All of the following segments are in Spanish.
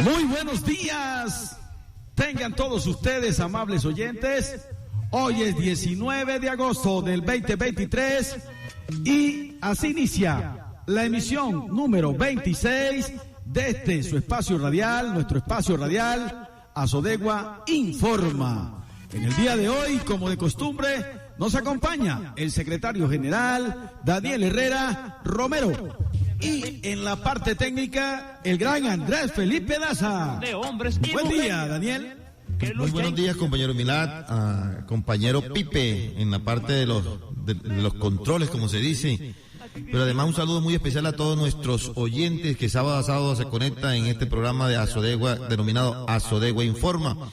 Muy buenos días. Tengan todos ustedes, amables oyentes. Hoy es 19 de agosto del 2023 y así inicia la emisión número 26 de este su espacio radial, nuestro espacio radial, Azodegua Informa. En el día de hoy, como de costumbre, nos acompaña el secretario general Daniel Herrera Romero. Y en la parte técnica, el gran Andrés Felipe Daza. Buen día, Daniel. Muy buenos días, compañero Milad, compañero Pipe, en la parte de los controles, como se dice. Pero además un saludo muy especial a todos nuestros oyentes que sábado a sábado se conectan en este programa de Azodegua, denominado Azodegua Informa.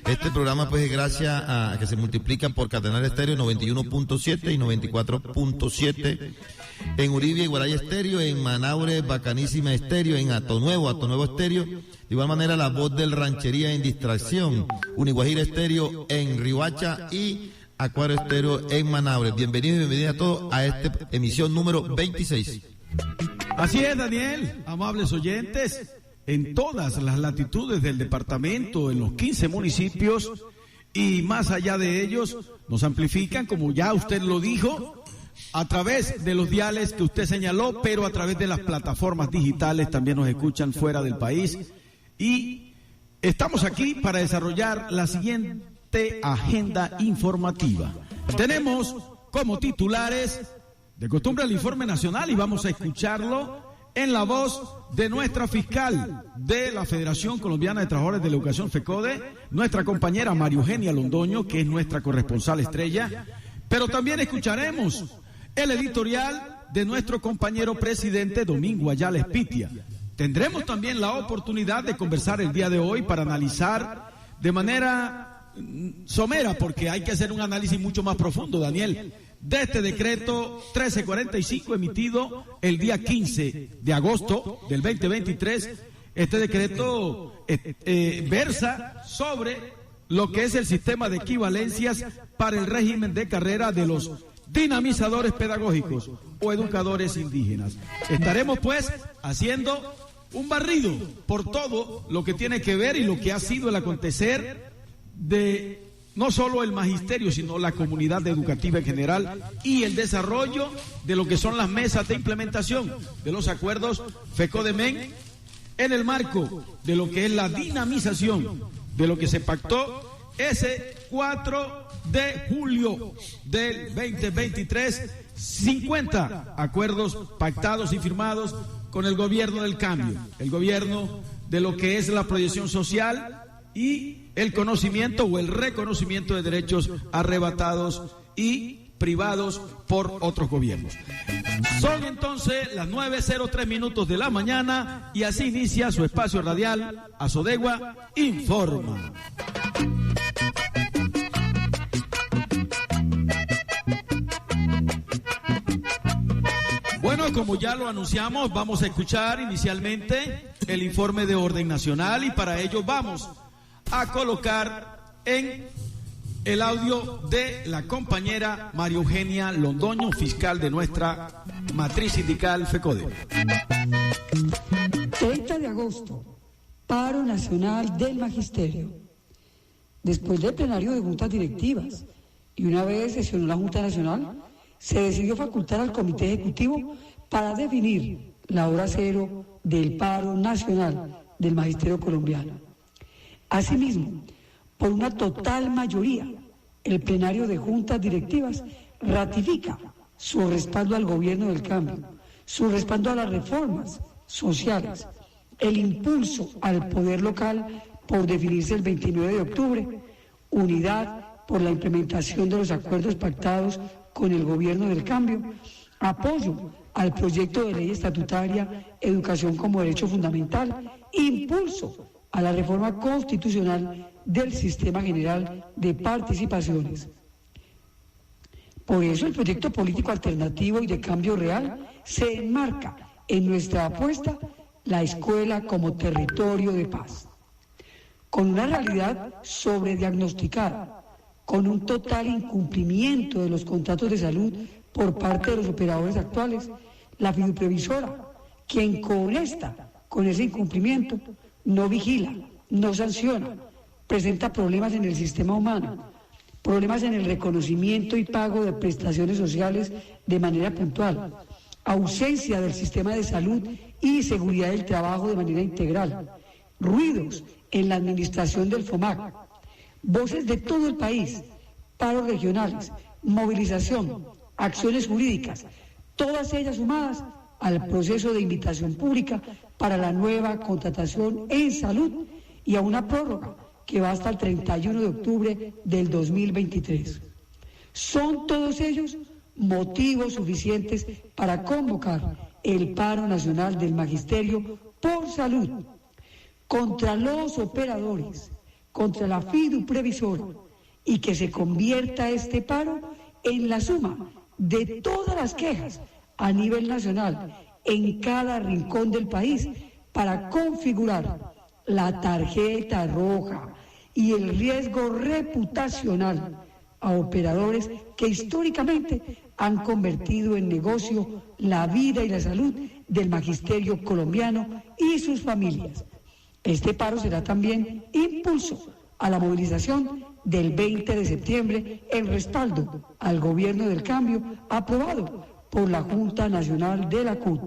Este programa pues es gracias a que se multiplican por Catenaria Estéreo 91.7 y 94.7, en Uribia, Igualaya Estéreo, en Manaure, Bacanísima Estéreo, en Atonuevo Estéreo. De igual manera, La Voz del Ranchería en Distracción, Uniguajira Estéreo en Riohacha y Acuario Estéreo en Manaure. Bienvenidos y bienvenidas a todos a esta emisión número 26. Así es, Daniel, amables oyentes, en todas las latitudes del departamento, en los 15 municipios y más allá de ellos, nos amplifican, como ya usted lo dijo, a través de los diales que usted señaló, pero a través de las plataformas digitales también nos escuchan fuera del país. Y estamos aquí para desarrollar la siguiente agenda informativa. Tenemos como titulares, de costumbre, el informe nacional, y vamos a escucharlo en la voz de nuestra fiscal de la Federación Colombiana de Trabajadores de la Educación, FECODE, nuestra compañera María Eugenia Londoño, que es nuestra corresponsal estrella. Pero también escucharemos el editorial de nuestro compañero presidente Domingo Ayala Espitia. Tendremos también la oportunidad de conversar el día de hoy para analizar de manera somera, porque hay que hacer un análisis mucho más profundo, Daniel, de este decreto 1345 emitido el día 15 de agosto del 2023. Este decreto versa sobre lo que es el sistema de equivalencias para el régimen de carrera de los dinamizadores pedagógicos o educadores indígenas. Estaremos pues haciendo un barrido por todo lo que tiene que ver y lo que ha sido el acontecer de no solo el magisterio, sino la comunidad educativa en general y el desarrollo de lo que son las mesas de implementación de los acuerdos FECODE-MEN en el marco de lo que es la dinamización de lo que se pactó ese 4 de julio del 2023, 50 acuerdos pactados y firmados con el gobierno del cambio, el gobierno de lo que es la proyección social y el conocimiento o el reconocimiento de derechos arrebatados y privados por otros gobiernos. Son entonces las 9:03 minutos de la mañana y así inicia su espacio radial Azodegua Informa. Bueno, como ya lo anunciamos, vamos a escuchar inicialmente el informe de orden nacional y para ello vamos a colocar en el audio de la compañera María Eugenia Londoño, fiscal de nuestra matriz sindical FECODE. 30 de agosto, paro nacional del magisterio. Después del plenario de juntas directivas y una vez sesionó la Junta Nacional, se decidió facultar al Comité Ejecutivo para definir la hora cero del paro nacional del magisterio colombiano. Asimismo, por una total mayoría, el plenario de juntas directivas ratifica su respaldo al gobierno del cambio, su respaldo a las reformas sociales, el impulso al poder local por definirse el 29 de octubre, unidad por la implementación de los acuerdos pactados con el gobierno del cambio, apoyo al proyecto de ley estatutaria Educación como Derecho Fundamental, impulso a la reforma constitucional del Sistema General de Participaciones. Por eso el proyecto político alternativo y de cambio real se enmarca en nuestra apuesta la escuela como territorio de paz. Con una realidad sobrediagnosticada, con un total incumplimiento de los contratos de salud por parte de los operadores actuales, la fiduprevisora, quien con ese incumplimiento, no vigila, no sanciona, presenta problemas en el sistema humano, problemas en el reconocimiento y pago de prestaciones sociales de manera puntual, ausencia del sistema de salud y seguridad del trabajo de manera integral, ruidos en la administración del FOMAC, voces de todo el país, paros regionales, movilización, acciones jurídicas, todas ellas sumadas al proceso de invitación pública para la nueva contratación en salud y a una prórroga que va hasta el 31 de octubre del 2023. Son todos ellos motivos suficientes para convocar el paro nacional del magisterio por salud contra los operadores, contra la FIDU previsora, y que se convierta este paro en la suma de todas las quejas a nivel nacional en cada rincón del país para configurar la tarjeta roja y el riesgo reputacional a operadores que históricamente han convertido en negocio la vida y la salud del magisterio colombiano y sus familias. Este paro será también impulso a la movilización del 20 de septiembre en respaldo al gobierno del cambio aprobado por la Junta Nacional de la CUT.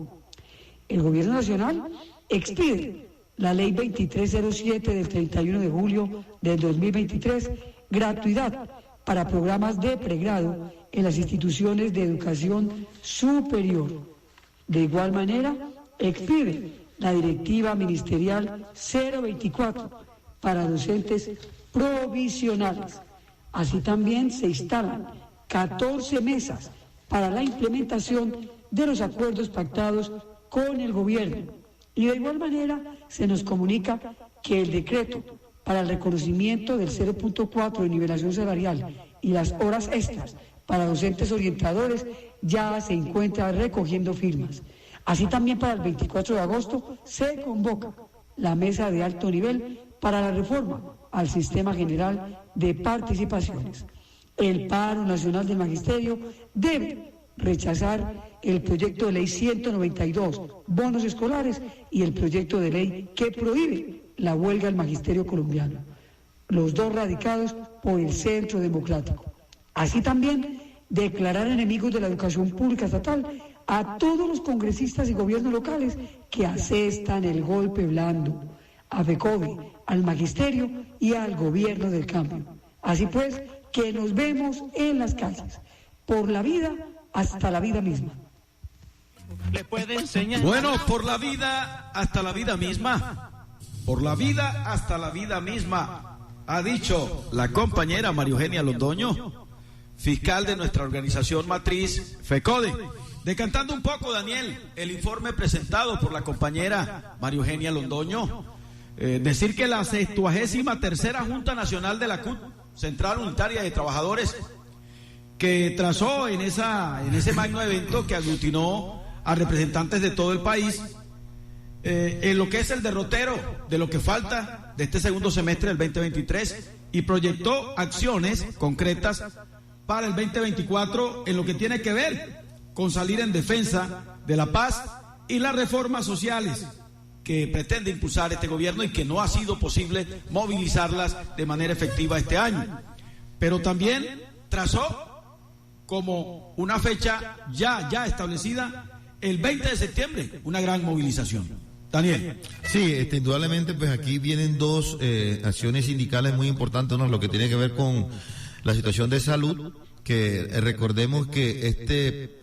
El gobierno nacional expide la ley 2307 del 31 de julio del 2023, gratuidad para programas de pregrado en las instituciones de educación superior. De igual manera, expide la directiva ministerial 024 para docentes provisionales. Así también se instalan 14 mesas para la implementación de los acuerdos pactados con el gobierno. Y de igual manera se nos comunica que el decreto para el reconocimiento del 0.4 de nivelación salarial y las horas extras para docentes orientadores ya se encuentra recogiendo firmas. Así también para el 24 de agosto se convoca la mesa de alto nivel para la reforma al sistema general de participaciones. El paro nacional del magisterio debe rechazar el proyecto de ley 192, bonos escolares, y el proyecto de ley que prohíbe la huelga del magisterio colombiano, los dos radicados por el Centro Democrático. Así también declarar enemigos de la educación pública estatal a todos los congresistas y gobiernos locales que asestan el golpe blando, a FECODE, al magisterio y al gobierno del cambio. Así pues, que nos vemos en las calles, por la vida hasta la vida misma. Bueno, por la vida hasta la vida misma. Por la vida hasta la vida misma, ha dicho la compañera María Eugenia Londoño, fiscal de nuestra organización matriz FECODE. Decantando un poco, Daniel, el informe presentado por la compañera María Eugenia Londoño, decir que la 63ª Junta Nacional de la CUT, Central Unitaria de Trabajadores, que trazó en ese magno evento que aglutinó a representantes de todo el país, en lo que es el derrotero de lo que falta de este segundo semestre del 2023, y proyectó acciones concretas para el 2024 en lo que tiene que ver con salir en defensa de la paz y las reformas sociales que pretende impulsar este gobierno y que no ha sido posible movilizarlas de manera efectiva este año. Pero también trazó como una fecha ya establecida el 20 de septiembre, una gran movilización. Daniel. Sí, indudablemente, pues aquí vienen dos acciones sindicales muy importantes, uno lo que tiene que ver con la situación de salud, que recordemos que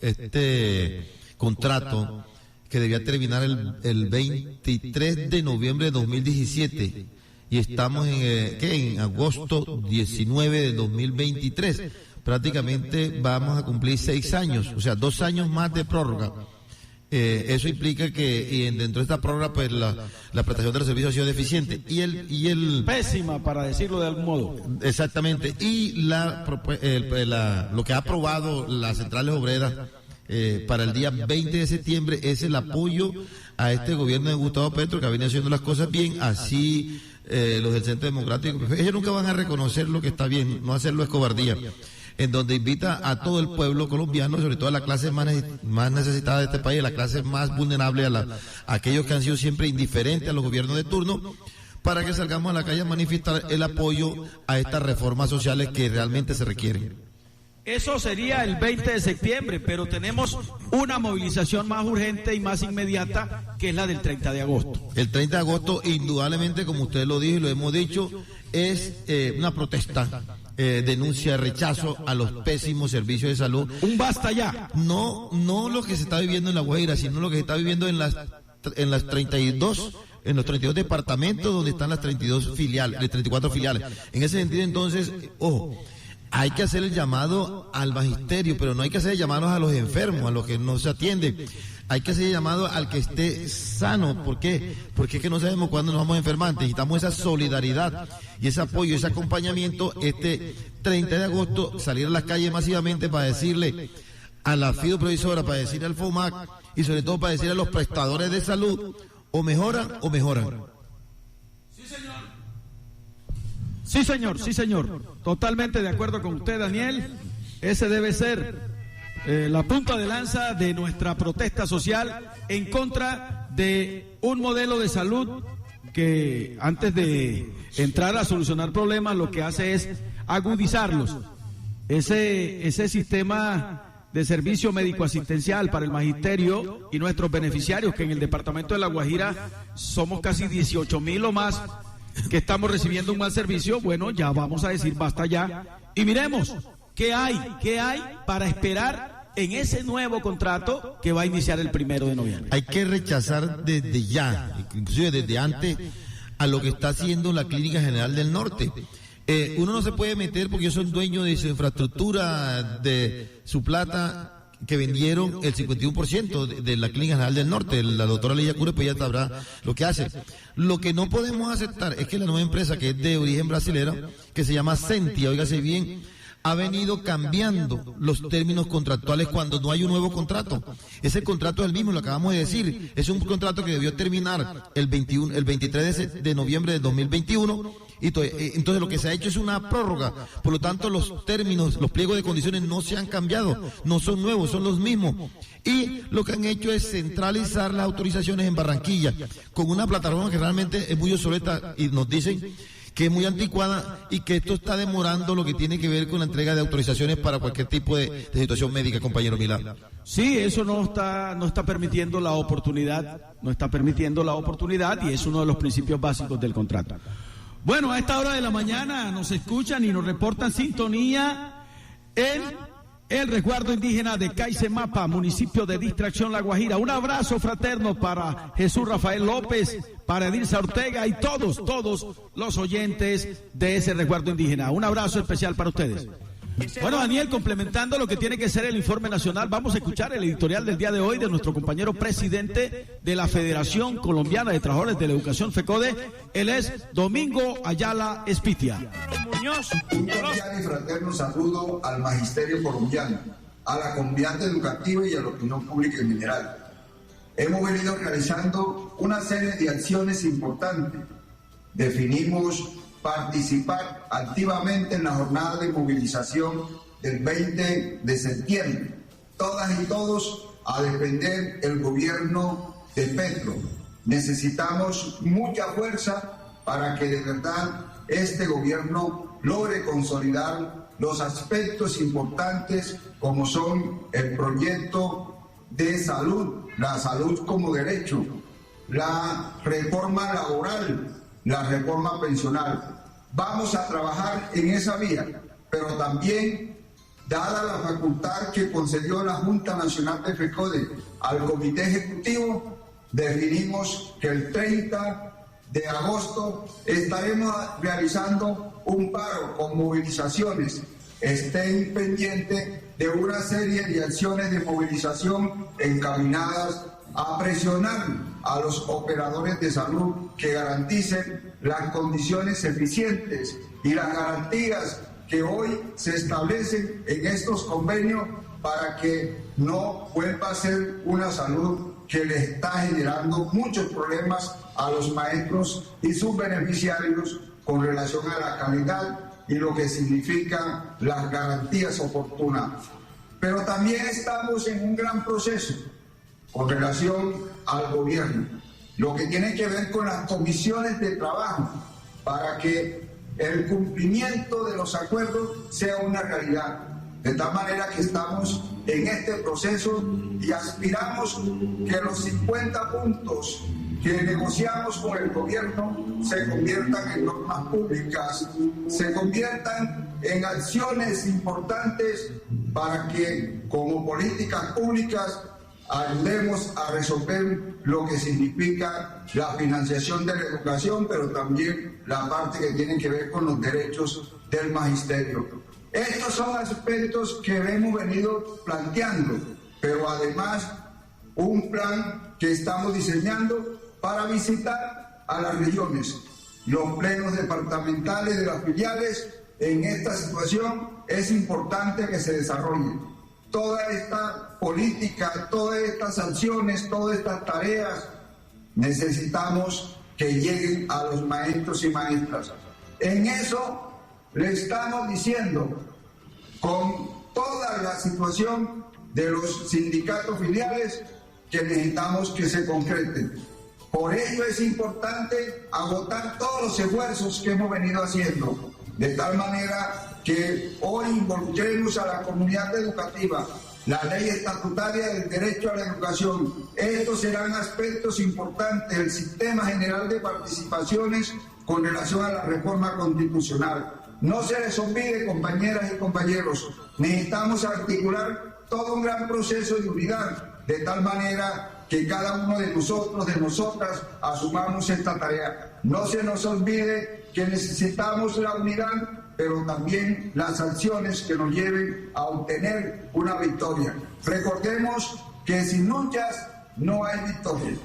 este contrato que debía terminar el 23 de noviembre de 2017 y estamos en agosto 19 de 2023, prácticamente vamos a cumplir 6 años, o sea, 2 años más de prórroga. Eso implica que dentro de esta prórroga pues la prestación de los servicios ha sido deficiente y el pésima, para decirlo de algún modo. Exactamente. Y lo que ha aprobado las centrales obreras para el día 20 de septiembre es el apoyo a este gobierno de Gustavo Petro, que ha venido haciendo las cosas bien. Así los del Centro Democrático, ellos nunca van a reconocer lo que está bien, no hacerlo es cobardía. en donde invita a todo el pueblo colombiano, sobre todo a la clase más necesitada de este país, a la clase más vulnerable, a aquellos que han sido siempre indiferentes a los gobiernos de turno, para que salgamos a la calle a manifestar el apoyo a estas reformas sociales que realmente se requieren. Eso sería el 20 de septiembre, pero tenemos una movilización más urgente y más inmediata, que es la del 30 de agosto. El 30 de agosto, indudablemente, como usted lo dijo y lo hemos dicho, es una protesta, denuncia, rechazo a los pésimos servicios de salud. Un basta ya. No lo que se está viviendo en La Guajira, sino lo que se está viviendo en los 32 departamentos donde están las 32 filiales, las 34 filiales. En ese sentido, entonces, ojo, hay que hacer el llamado al magisterio, pero no hay que hacer llamados a los enfermos, a los que no se atienden. Hay que hacer llamado al que esté sano. ¿Por qué? Porque es que no sabemos cuándo nos vamos a enfermar. Necesitamos esa solidaridad y ese apoyo, ese acompañamiento. Este 30 de agosto, salir a las calles masivamente para decirle a la FIDO Provisora, para decirle al FOMAC y sobre todo para decirle a los prestadores de salud, o mejoran o mejoran. Sí, señor. Totalmente de acuerdo con usted, Daniel. Ese debe ser la punta de lanza de nuestra protesta social en contra de un modelo de salud que, antes de entrar a solucionar problemas, lo que hace es agudizarlos. Ese sistema de servicio médico asistencial para el magisterio y nuestros beneficiarios, que en el departamento de La Guajira somos casi 18.000 o más, que estamos recibiendo un mal servicio. Bueno, ya vamos a decir basta ya y miremos qué hay para esperar en ese nuevo contrato que va a iniciar el 1 de noviembre. Hay que rechazar desde ya, inclusive desde antes, a lo que está haciendo la Clínica General del Norte. Uno no se puede meter porque ellos son dueños de su infraestructura, de su plata, que vendieron el 51% de la Clínica General del Norte. La doctora Lidia Cure, pues ya sabrá lo que hace. Lo que no podemos aceptar es que la nueva empresa, que es de origen brasilero, que se llama Sentia, óigase bien, ha venido cambiando los términos contractuales cuando no hay un nuevo contrato. Ese contrato es el mismo, lo acabamos de decir. Es un contrato que debió terminar el 23 de noviembre del 2021. Y entonces lo que se ha hecho es una prórroga. Por lo tanto, los términos, los pliegos de condiciones no se han cambiado, no son nuevos, son los mismos. Y lo que han hecho es centralizar las autorizaciones en Barranquilla, con una plataforma que realmente es muy obsoleta y nos dicen que es muy anticuada y que esto está demorando lo que tiene que ver con la entrega de autorizaciones para cualquier tipo de situación médica, compañero Milán. Sí, eso no está permitiendo la oportunidad, y es uno de los principios básicos del contrato. Bueno, a esta hora de la mañana nos escuchan y nos reportan sintonía en el resguardo indígena de Caisemapa, municipio de Distracción La Guajira. Un abrazo fraterno para Jesús Rafael López, para Edilza Ortega y todos los oyentes de ese resguardo indígena. Un abrazo especial para ustedes. Bueno, Daniel, complementando lo que tiene que ser el informe nacional, vamos a escuchar el editorial del día de hoy de nuestro compañero presidente de la Federación Colombiana de Trabajadores de la Educación, FECODE. Él es Domingo Ayala Espitia. Un cordial y fraterno saludo al magisterio colombiano, a la comunidad educativa y a la opinión pública en general. Hemos venido realizando una serie de acciones importantes. Definimos participar activamente en la jornada de movilización del 20 de septiembre. Todas y todos a defender el gobierno de Petro. Necesitamos mucha fuerza para que de verdad este gobierno logre consolidar los aspectos importantes como son el proyecto de salud, la salud como derecho, la reforma laboral, la reforma pensional. Vamos a trabajar en esa vía, pero también, dada la facultad que concedió la Junta Nacional de FECODE al Comité Ejecutivo, definimos que el 30 de agosto estaremos realizando un paro con movilizaciones. Estén pendientes de una serie de acciones de movilización encaminadas a presionar a los operadores de salud que garanticen las condiciones eficientes y las garantías que hoy se establecen en estos convenios para que no vuelva a ser una salud que le está generando muchos problemas a los maestros y sus beneficiarios con relación a la calidad y lo que significan las garantías oportunas. Pero también estamos en un gran proceso con relación al gobierno, lo que tiene que ver con las comisiones de trabajo, para que el cumplimiento de los acuerdos sea una realidad. De tal manera que estamos en este proceso y aspiramos que los 50 puntos que negociamos con el gobierno se conviertan en normas públicas, se conviertan en acciones importantes para que como políticas públicas ayudemos a resolver lo que significa la financiación de la educación, pero también la parte que tiene que ver con los derechos del magisterio. Estos son aspectos que hemos venido planteando, pero además un plan que estamos diseñando para visitar a las regiones. Los plenos departamentales de las filiales en esta situación es importante que se desarrollen. Toda esta política, todas estas acciones, todas estas tareas, necesitamos que lleguen a los maestros y maestras. En eso le estamos diciendo, con toda la situación de los sindicatos filiales, que necesitamos que se concreten. Por ello es importante agotar todos los esfuerzos que hemos venido haciendo, de tal manera que hoy involucremos a la comunidad educativa, la ley estatutaria del derecho a la educación. Estos serán aspectos importantes del sistema general de participaciones con relación a la reforma constitucional. No se les olvide, compañeras y compañeros, necesitamos articular todo un gran proceso de unidad, de tal manera que cada uno de nosotros, de nosotras, asumamos esta tarea. No se nos olvide que necesitamos la unidad, pero también las acciones que nos lleven a obtener una victoria. Recordemos que sin luchas no hay victoria.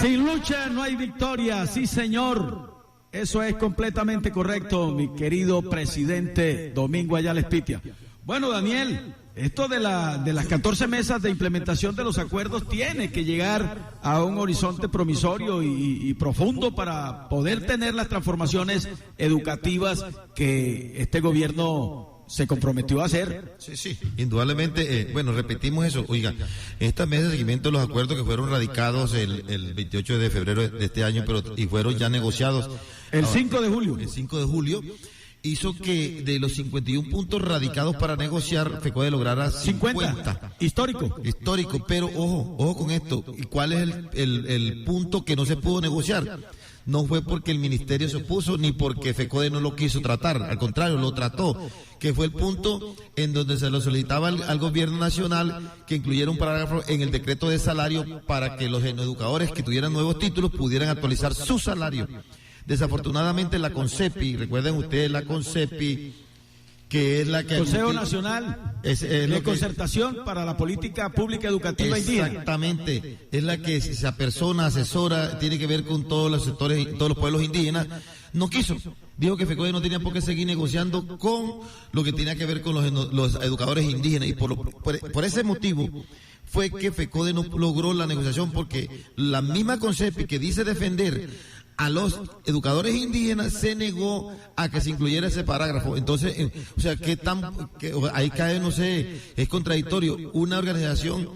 Sin lucha no hay victoria, sí señor. Eso es completamente correcto, mi querido presidente Domingo Ayala Espitia. Bueno, Daniel, esto de las 14 mesas de implementación de los acuerdos tiene que llegar a un horizonte promisorio y profundo para poder tener las transformaciones educativas que este gobierno se comprometió a hacer. Sí, indudablemente, bueno, repetimos eso. Oiga, esta mesa de seguimiento de los acuerdos que fueron radicados el 28 de febrero de este año, y fueron ya negociados. El 5 de julio. El 5 de julio. Hizo que de los 51 puntos radicados para negociar, FECODE lograra 50. Histórico, pero ojo con esto. ¿Y cuál es el punto que no se pudo negociar? No fue porque el ministerio se opuso ni porque FECODE no lo quiso tratar, al contrario, lo trató, que fue el punto en donde se lo solicitaba al gobierno nacional que incluyera un parágrafo en el decreto de salario para que los educadores que tuvieran nuevos títulos pudieran actualizar su salario. Desafortunadamente la CONCEPI, recuerden ustedes la CONCEPI, que es la que... Consejo Nacional de Concertación para la Política Pública Educativa Indígena. Exactamente, es la que se apersona, asesora, tiene que ver con todos los sectores, todos los pueblos indígenas. No quiso, dijo que FECODE no tenía por qué seguir negociando con lo que tenía que ver con los educadores indígenas, y por ese motivo fue que FECODE no logró la negociación, porque la misma CONCEPI que dice defender a los educadores indígenas se negó a que se incluyera ese parágrafo. Entonces, o sea, ahí cae, no sé, es contradictorio. Una organización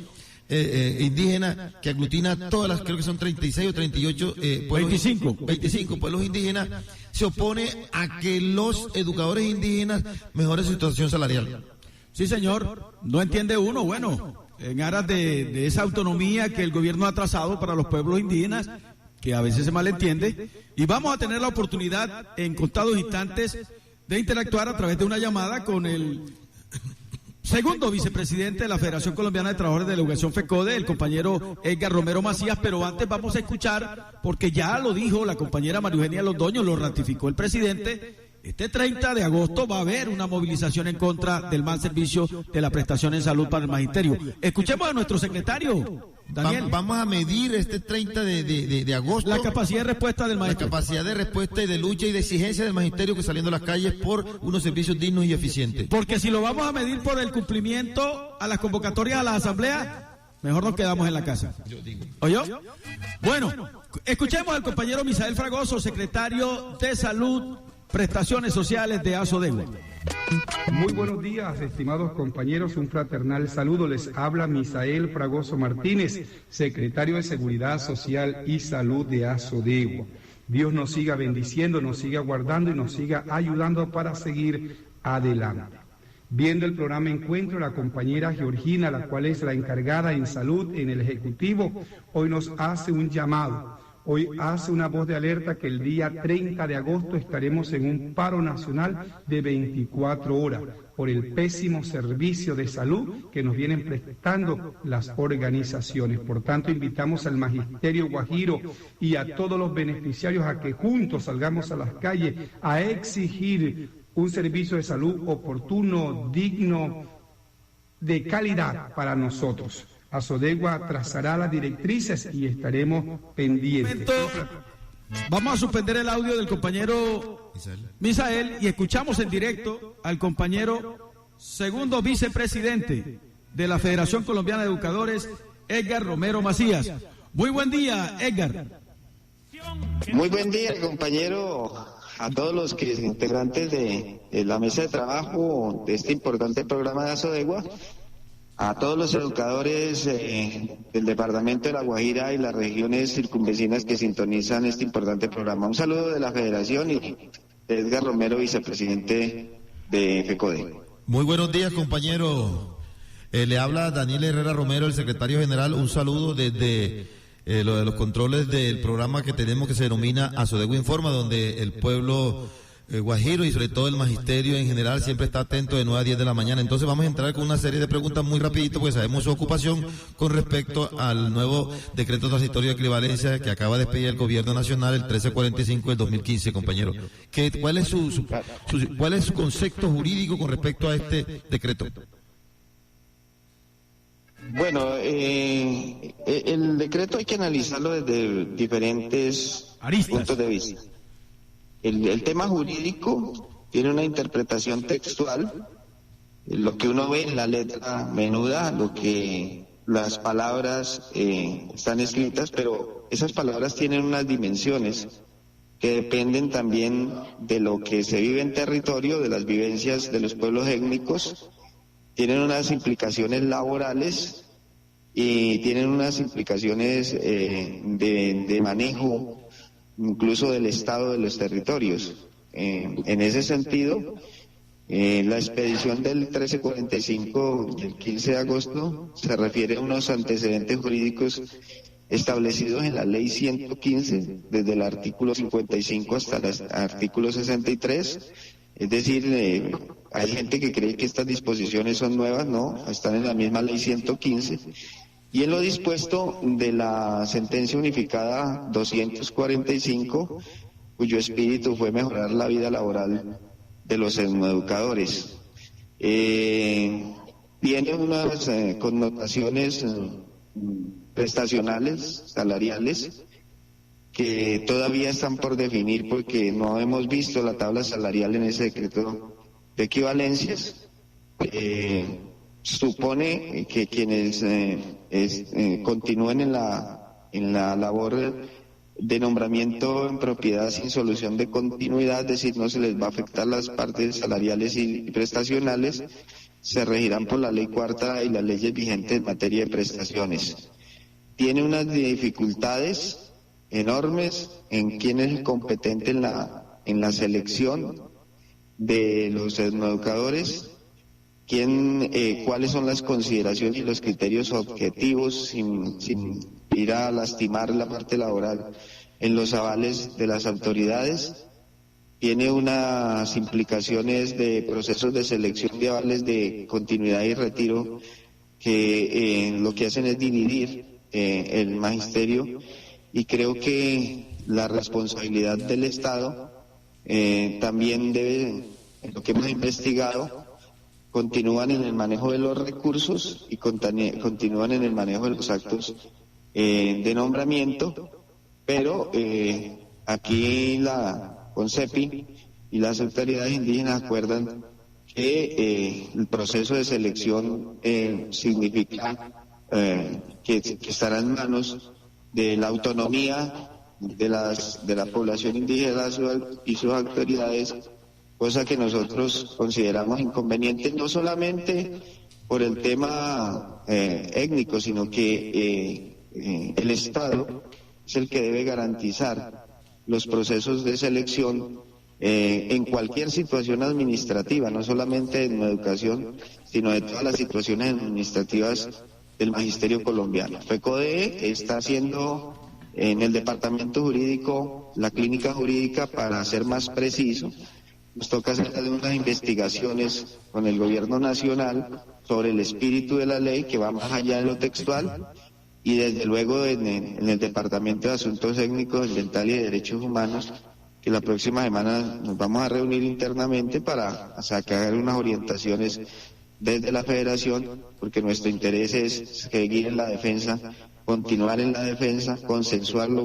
indígena que aglutina todas las, creo que son 36 o 38 25 pueblos indígenas, se opone a que los educadores indígenas mejoren su situación salarial. Sí, señor, no entiende uno, bueno, en aras de esa autonomía que el gobierno ha trazado para los pueblos indígenas, que a veces se malentiende, y vamos a tener la oportunidad en contados instantes de interactuar a través de una llamada con el segundo vicepresidente de la Federación Colombiana de Trabajadores de la Educación FECODE, el compañero Edgar Romero Macías, pero antes vamos a escuchar, porque ya lo dijo la compañera María Eugenia Londoño, lo ratificó el presidente. Este 30 de agosto va a haber una movilización en contra del mal servicio de la prestación en salud para el magisterio. Escuchemos a nuestro secretario, Daniel. Vamos a medir este 30 de agosto la capacidad de respuesta del magisterio. La capacidad de respuesta y de lucha y de exigencia del magisterio que saliendo a las calles por unos servicios dignos y eficientes. Porque si lo vamos a medir por el cumplimiento a las convocatorias a las asambleas, mejor nos quedamos en la casa. ¿Oyó? Bueno, escuchemos al compañero Misael Fragoso, secretario de Salud, Prestaciones Sociales de Asodegua. Muy buenos días, estimados compañeros, un fraternal saludo. Les habla Misael Fragoso Martínez, secretario de Seguridad Social y Salud de Asodegua. Dios nos siga bendiciendo, nos siga guardando y nos siga ayudando para seguir adelante. Viendo el programa Encuentro, la compañera Georgina, la cual es la encargada en salud en el Ejecutivo, hoy nos hace un llamado. Hoy hace una voz de alerta que el día 30 de agosto estaremos en un paro nacional de 24 horas por el pésimo servicio de salud que nos vienen prestando las organizaciones. Por tanto, invitamos al Magisterio Guajiro y a todos los beneficiarios a que juntos salgamos a las calles a exigir un servicio de salud oportuno, digno, de calidad para nosotros. Asodegua trazará las directrices y estaremos pendientes. Vamos a suspender el audio del compañero Misael y escuchamos en directo al compañero segundo vicepresidente de la Federación Colombiana de Educadores, Edgar Romero Macías. Muy buen día, Edgar. Muy buen día, compañero, a todos los integrantes de la mesa de trabajo de este importante programa de Asodegua, a todos los educadores del departamento de La Guajira y las regiones circunvecinas que sintonizan este importante programa. Un saludo de la Federación y de Edgar Romero, vicepresidente de FECODE. Muy buenos días, compañero. Le habla Daniel Herrera Romero, el secretario general. Un saludo desde lo de los controles del programa que tenemos que se denomina Asodegua Informa, donde el pueblo guajiro y sobre todo el magisterio en general siempre está atento de 9 a 10 de la mañana. Entonces vamos a entrar con una serie de preguntas muy rapidito, porque sabemos su ocupación con respecto al nuevo decreto transitorio de equivalencia que acaba de expedir el gobierno nacional, el 1345 del 2015, compañero. ¿Cuál es su concepto jurídico con respecto a este decreto? Bueno, el decreto hay que analizarlo desde diferentes puntos de vista. El tema jurídico tiene una interpretación textual, lo que uno ve en la letra menuda, lo que las palabras están escritas, pero esas palabras tienen unas dimensiones que dependen también de lo que se vive en territorio, de las vivencias de los pueblos étnicos, tienen unas implicaciones laborales y tienen unas implicaciones de manejo incluso del estado de los territorios. En ese sentido, la expedición del 1345 del 15 de agosto se refiere a unos antecedentes jurídicos establecidos en la ley 115, desde el artículo 55 hasta el artículo 63, es decir, hay gente que cree que estas disposiciones son nuevas, no, están en la misma ley 115, y en lo dispuesto de la sentencia unificada 245, cuyo espíritu fue mejorar la vida laboral de los educadores. Tiene unas connotaciones prestacionales, salariales, que todavía están por definir porque no hemos visto la tabla salarial en ese decreto de equivalencias. Supone que quienes continúen en la labor de nombramiento en propiedad sin solución de continuidad, es decir, no se les va a afectar las partes salariales y prestacionales, se regirán por la ley cuarta y las leyes vigentes en materia de prestaciones. Tiene unas dificultades enormes en quién es el competente en la selección de los educadores, cuáles son las consideraciones y los criterios objetivos sin ir a lastimar la parte laboral en los avales de las autoridades. Tiene unas implicaciones de procesos de selección de avales de continuidad y retiro que lo que hacen es dividir el magisterio, y creo que la responsabilidad del Estado también debe, en lo que hemos investigado, continúan en el manejo de los recursos y continúan en el manejo de los actos de nombramiento, pero aquí la CONCEPI y las autoridades indígenas acuerdan que el proceso de selección significa que estará en manos de la autonomía de la población indígena y sus autoridades, cosa que nosotros consideramos inconveniente, no solamente por el tema étnico, sino que el Estado es el que debe garantizar los procesos de selección en cualquier situación administrativa, no solamente en educación, sino de todas las situaciones administrativas del magisterio colombiano. FECODE está haciendo en el departamento jurídico la clínica jurídica, para ser más preciso. Nos toca hacer unas investigaciones con el gobierno nacional sobre el espíritu de la ley, que va más allá de lo textual, y desde luego en el Departamento de Asuntos Técnicos, Ambientales y Derechos Humanos, que la próxima semana nos vamos a reunir internamente para sacar unas orientaciones desde la Federación, porque nuestro interés es seguir en la defensa, continuar en la defensa, consensuar lo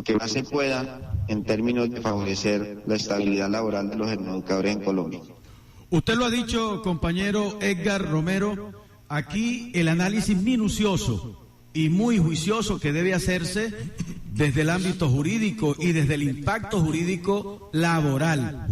que más se pueda en términos de favorecer la estabilidad laboral de los educadores en Colombia. Usted lo ha dicho, compañero Edgar Romero, aquí el análisis minucioso y muy juicioso que debe hacerse desde el ámbito jurídico y desde el impacto jurídico laboral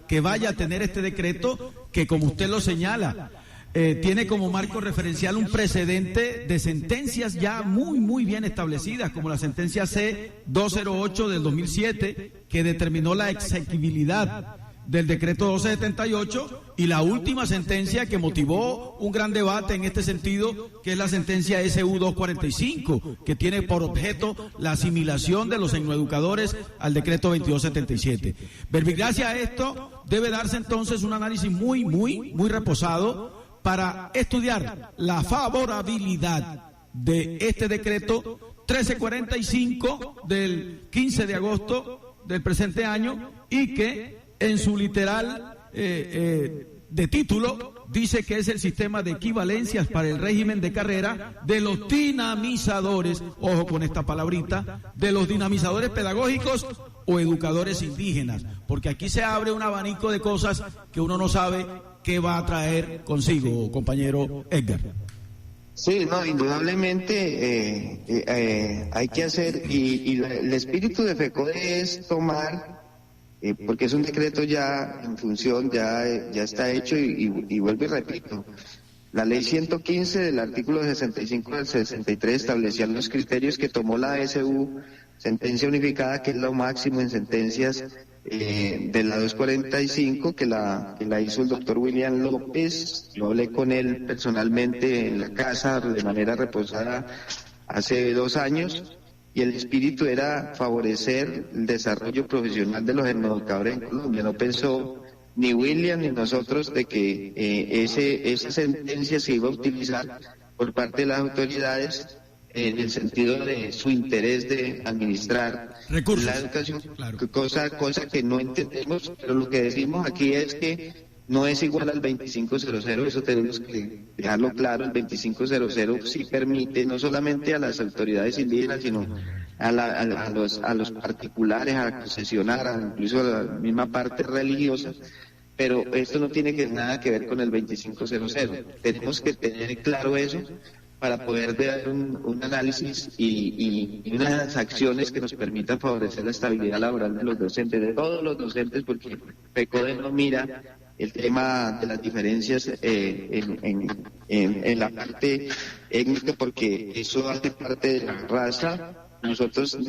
que vaya a tener este decreto, que como usted lo señala, tiene como marco referencial un precedente de sentencias ya muy bien establecidas, como la sentencia C-208 del 2007, que determinó la exequibilidad del decreto 1278, y la última sentencia que motivó un gran debate en este sentido, que es la sentencia SU-245, que tiene por objeto la asimilación de los educadores al decreto 2277. Verbigracia a esto debe darse entonces un análisis muy reposado para estudiar la favorabilidad de este decreto 1345 del 15 de agosto del presente año, y que en su literal de título dice que es el sistema de equivalencias para el régimen de carrera de los dinamizadores, ojo con esta palabrita, de los dinamizadores pedagógicos o educadores indígenas, porque aquí se abre un abanico de cosas que uno no sabe qué va a traer consigo, compañero Edgar. Sí, no, indudablemente hay que hacer, y el espíritu de FECODE es tomar, porque es un decreto ya en función, ya está hecho, y vuelvo y repito, la ley 115 del artículo 65 al 63 establecía los criterios que tomó la SU, sentencia unificada, que es lo máximo en sentencias de la 245, que la hizo el doctor William López. Yo hablé con él personalmente en la casa de manera reposada hace 2 años, y el espíritu era favorecer el desarrollo profesional de los educadores en Colombia. No pensó ni William ni nosotros de que esa sentencia se iba a utilizar por parte de las autoridades en el sentido de su interés de administrar recursos, la educación, claro. cosa que no entendemos, pero lo que decimos aquí es que no es igual al 2500, eso tenemos que dejarlo claro. El 2500 sí permite no solamente a las autoridades indígenas, sino a los particulares, a concesionar, incluso a la misma parte religiosa, pero esto no tiene nada que ver con el 2500. Tenemos que tener claro eso para poder dar un análisis y unas acciones que nos permitan favorecer la estabilidad laboral de los docentes, de todos los docentes, porque FECODE no mira el tema de las diferencias en la parte étnica, porque eso hace parte de la raza. Nosotros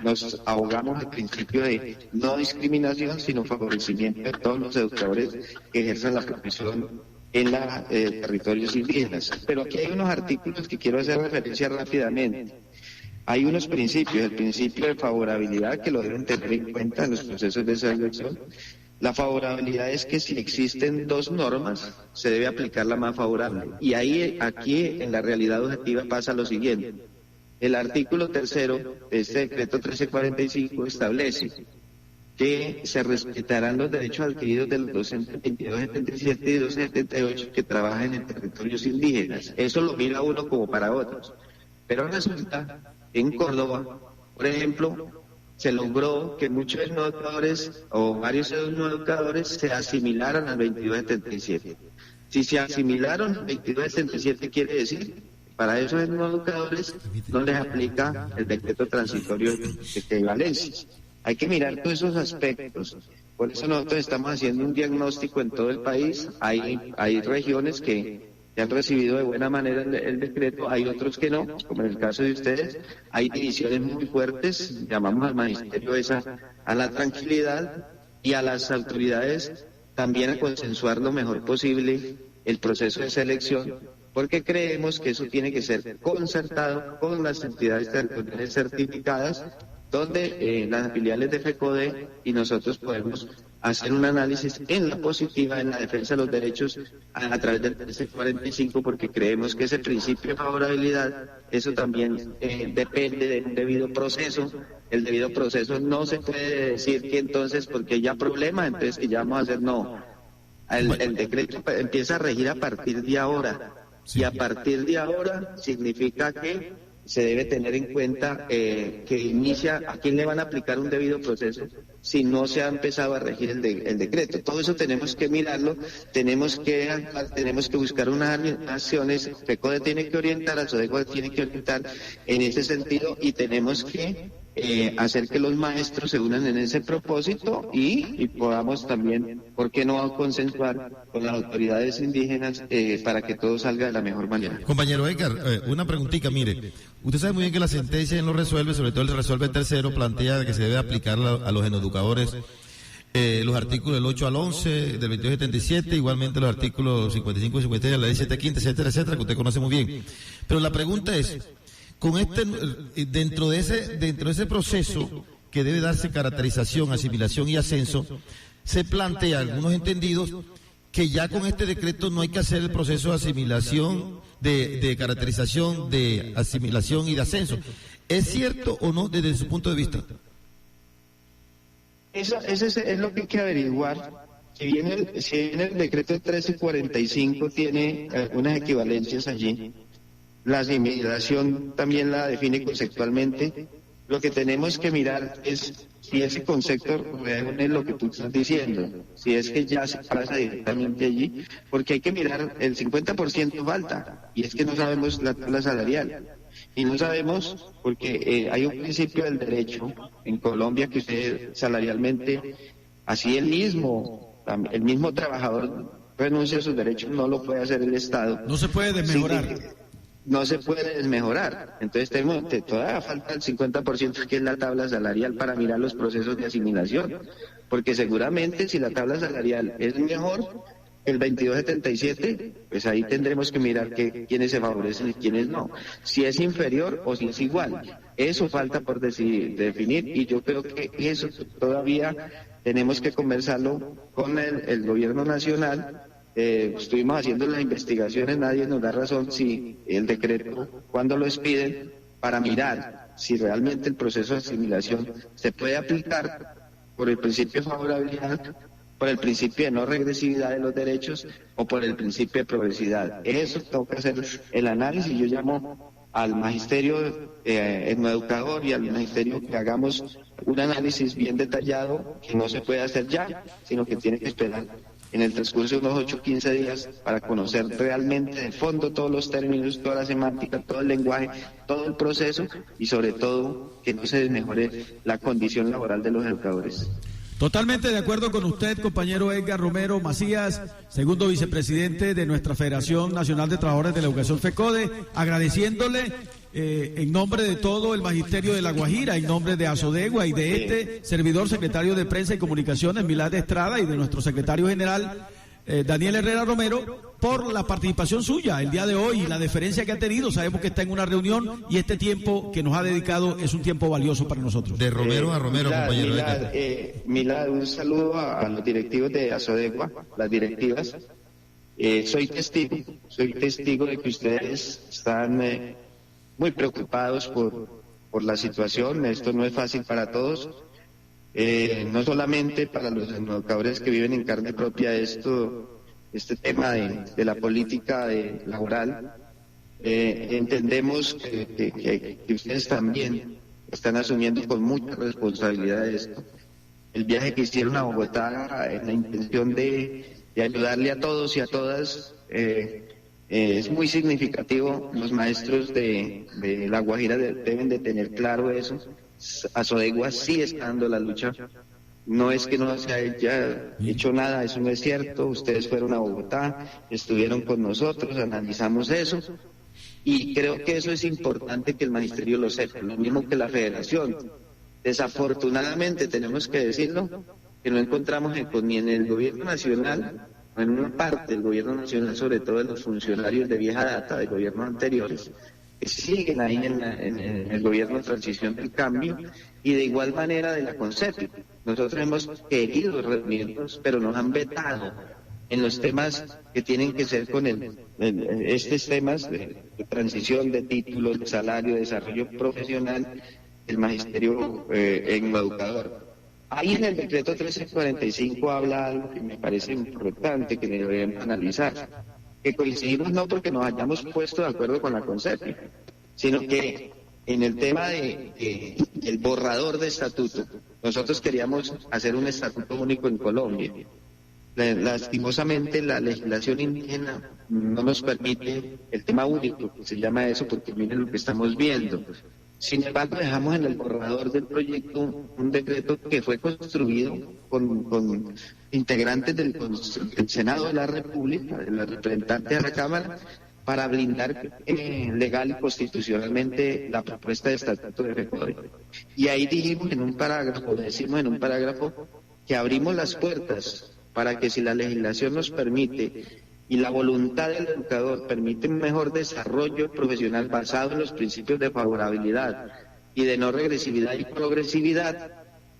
nos ahogamos al principio de no discriminación, sino favorecimiento de todos los educadores que ejercen la profesión en los territorios indígenas. Pero aquí hay unos artículos que quiero hacer referencia rápidamente. Hay unos principios, el principio de favorabilidad, que lo deben tener en cuenta en los procesos de selección. La favorabilidad es que si existen 2 normas, se debe aplicar la más favorable. Y aquí en la realidad objetiva pasa lo siguiente. El artículo 3 de este decreto 1345 establece que se respetarán los derechos adquiridos de los docentes 2277 y 278 que trabajan en territorios indígenas. Eso lo mira uno como para otros. Pero resulta que en Córdoba, por ejemplo, se logró que muchos educadores o varios educadores se asimilaran al 2277. Si se asimilaron 2277 quiere decir, para esos educadores no les aplica el decreto transitorio de equivalencia. Hay que mirar todos esos aspectos. Por eso nosotros estamos haciendo un diagnóstico en todo el país. Hay regiones que han recibido de buena manera el decreto, hay otros que no, como en el caso de ustedes. Hay divisiones muy fuertes, llamamos al magisterio a la tranquilidad y a las autoridades también a consensuar lo mejor posible el proceso de selección, porque creemos que eso tiene que ser concertado con las entidades territoriales certificadas, donde las filiales de FECODE y nosotros podemos hacer un análisis en la positiva, en la defensa de los derechos a través del 1345, porque creemos que ese principio de favorabilidad, eso también depende de un debido proceso. El debido proceso no se puede decir que entonces, porque ya problema, entonces que ya vamos a hacer, no. El decreto empieza a regir a partir de ahora, y a partir de ahora significa que se debe tener en cuenta que inicia a quién le van a aplicar un debido proceso si no se ha empezado a regir el decreto. Todo eso tenemos que mirarlo, tenemos que buscar unas acciones. FECODE tiene que orientar, ASODEGUA tiene que orientar en ese sentido, y tenemos que hacer que los maestros se unan en ese propósito y podamos también, ¿por qué no consensuar con las autoridades indígenas para que todo salga de la mejor manera? Compañero Edgar, una preguntita, mire, usted sabe muy bien que la sentencia no resuelve, sobre todo el resuelve el tercero, plantea que se debe aplicar a los educadores los artículos del 8 al 11 del 2277, igualmente los artículos 55 y 56 de la ley 715, etcétera, etcétera, que usted conoce muy bien. Pero la pregunta es, con dentro de ese proceso que debe darse caracterización, asimilación y ascenso, se plantea, algunos entendidos, que ya con este decreto no hay que hacer el proceso de asimilación, de caracterización, de asimilación y de ascenso. ¿Es cierto o no desde su punto de vista? Eso es lo que hay que averiguar. Si bien el decreto 1345 tiene algunas equivalencias allí, la asimilación también la define conceptualmente. Lo que tenemos que mirar es si ese concepto reúne lo que tú estás diciendo, si es que ya se pasa directamente allí, porque hay que mirar el 50% falta, y es que no sabemos la tabla salarial. Y no sabemos porque hay un principio del derecho en Colombia que usted salarialmente, así el mismo trabajador renuncia a sus derechos, no lo puede hacer el Estado. No se puede desmejorar. No se puede desmejorar. Entonces todavía falta el 50% que es la tabla salarial para mirar los procesos de asimilación, porque seguramente si la tabla salarial es mejor, el 2277, pues ahí tendremos que mirar quiénes se favorecen y quiénes no. Si es inferior o si es igual. Eso falta por definir, y yo creo que eso todavía tenemos que conversarlo con el gobierno nacional. Estuvimos haciendo las investigaciones, nadie nos da razón si el decreto, cuando lo expiden, para mirar si realmente el proceso de asimilación se puede aplicar por el principio de favorabilidad, por el principio de no regresividad de los derechos o por el principio de progresividad. Eso toca hacer el análisis. Yo llamo al magisterio educador y al magisterio que hagamos un análisis bien detallado, que no se puede hacer ya, sino que tiene que esperar en el transcurso de unos 8 o 15 días para conocer realmente de fondo todos los términos, toda la semántica, todo el lenguaje, todo el proceso, y sobre todo que no se desmejore la condición laboral de los educadores. Totalmente de acuerdo con usted, compañero Edgar Romero Macías, segundo vicepresidente de nuestra Federación Nacional de Trabajadores de la Educación FECODE, agradeciéndole en nombre de todo el magisterio de La Guajira, en nombre de ASODEGUA y de este servidor secretario de Prensa y Comunicaciones, Milad Estrada, y de nuestro secretario general, Daniel Herrera Romero, por la participación suya el día de hoy y la deferencia que ha tenido. Sabemos que está en una reunión y este tiempo que nos ha dedicado es un tiempo valioso para nosotros. De Romero a Romero, compañero. Milad, un saludo a los directivos de ASODEGUA, las directivas. Soy testigo de que ustedes están muy preocupados por la situación. Esto no es fácil para todos. No solamente para los educadores que viven en carne propia este tema de la política laboral. Entendemos que ustedes también están asumiendo con mucha responsabilidad esto. El viaje que hicieron a Bogotá en la intención de ayudarle a todos y a todas es muy significativo. Los maestros de La Guajira deben de tener claro eso. Asodegua sí está dando la lucha. No es que no se haya hecho nada, eso no es cierto. Ustedes fueron a Bogotá, estuvieron con nosotros, analizamos eso. Y creo que eso es importante que el magisterio lo sepa, lo mismo que la federación. Desafortunadamente, tenemos que decirlo, que no encontramos ni en el gobierno nacional, o en una parte del gobierno nacional, sobre todo de los funcionarios de vieja data, de gobiernos anteriores, que siguen ahí en el gobierno de transición del cambio, y de igual manera de la CONCEPI. Nosotros hemos querido reunirnos, pero nos han vetado en los temas que tienen que ser con estos temas de transición de títulos, de salario, de desarrollo profesional, el magisterio educador. Ahí en el decreto 1345 habla algo que me parece importante, que debemos analizar, que coincidimos no porque nos hayamos puesto de acuerdo con la CONCEPI, sino que en el tema del borrador de estatuto, nosotros queríamos hacer un estatuto único en Colombia. Lastimosamente la legislación indígena no nos permite el tema único, que se llama eso, porque miren lo que estamos viendo. Sin embargo, dejamos en el borrador del proyecto un decreto que fue construido con integrantes del Senado de la República, de los representantes de la Cámara, para blindar legal y constitucionalmente la propuesta de estatuto de FECODE. Y ahí decimos en un parágrafo, que abrimos las puertas para que si la legislación nos permite y la voluntad del educador permite un mejor desarrollo profesional basado en los principios de favorabilidad y de no regresividad y progresividad,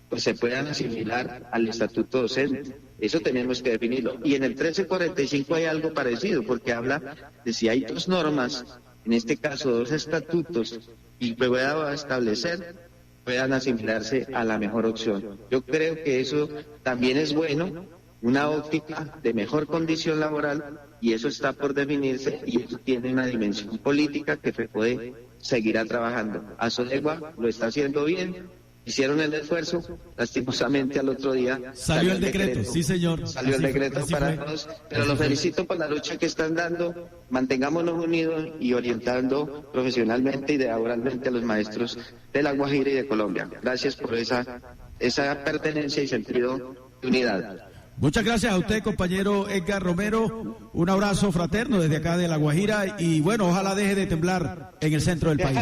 pues se puedan asimilar al estatuto docente. Eso tenemos que definirlo. Y en el 1345 hay algo parecido, porque habla de si hay dos normas, en este caso dos estatutos, y pueda establecer, puedan asimilarse a la mejor opción. Yo creo que eso también es bueno, una óptica de mejor condición laboral, y eso está por definirse, y eso tiene una dimensión política que FECODE seguirá trabajando. Asodegua lo está haciendo bien, hicieron el esfuerzo, lastimosamente al otro día salió el decreto, sí señor. Salió el decreto para todos, pero los felicito por la lucha que están dando, mantengámonos unidos y orientando profesionalmente y laboralmente a los maestros de La Guajira y de Colombia. Gracias por esa pertenencia y sentido de unidad. Muchas gracias a usted, compañero Edgar Romero. Un abrazo fraterno desde acá de La Guajira y bueno, ojalá deje de temblar en el centro del país.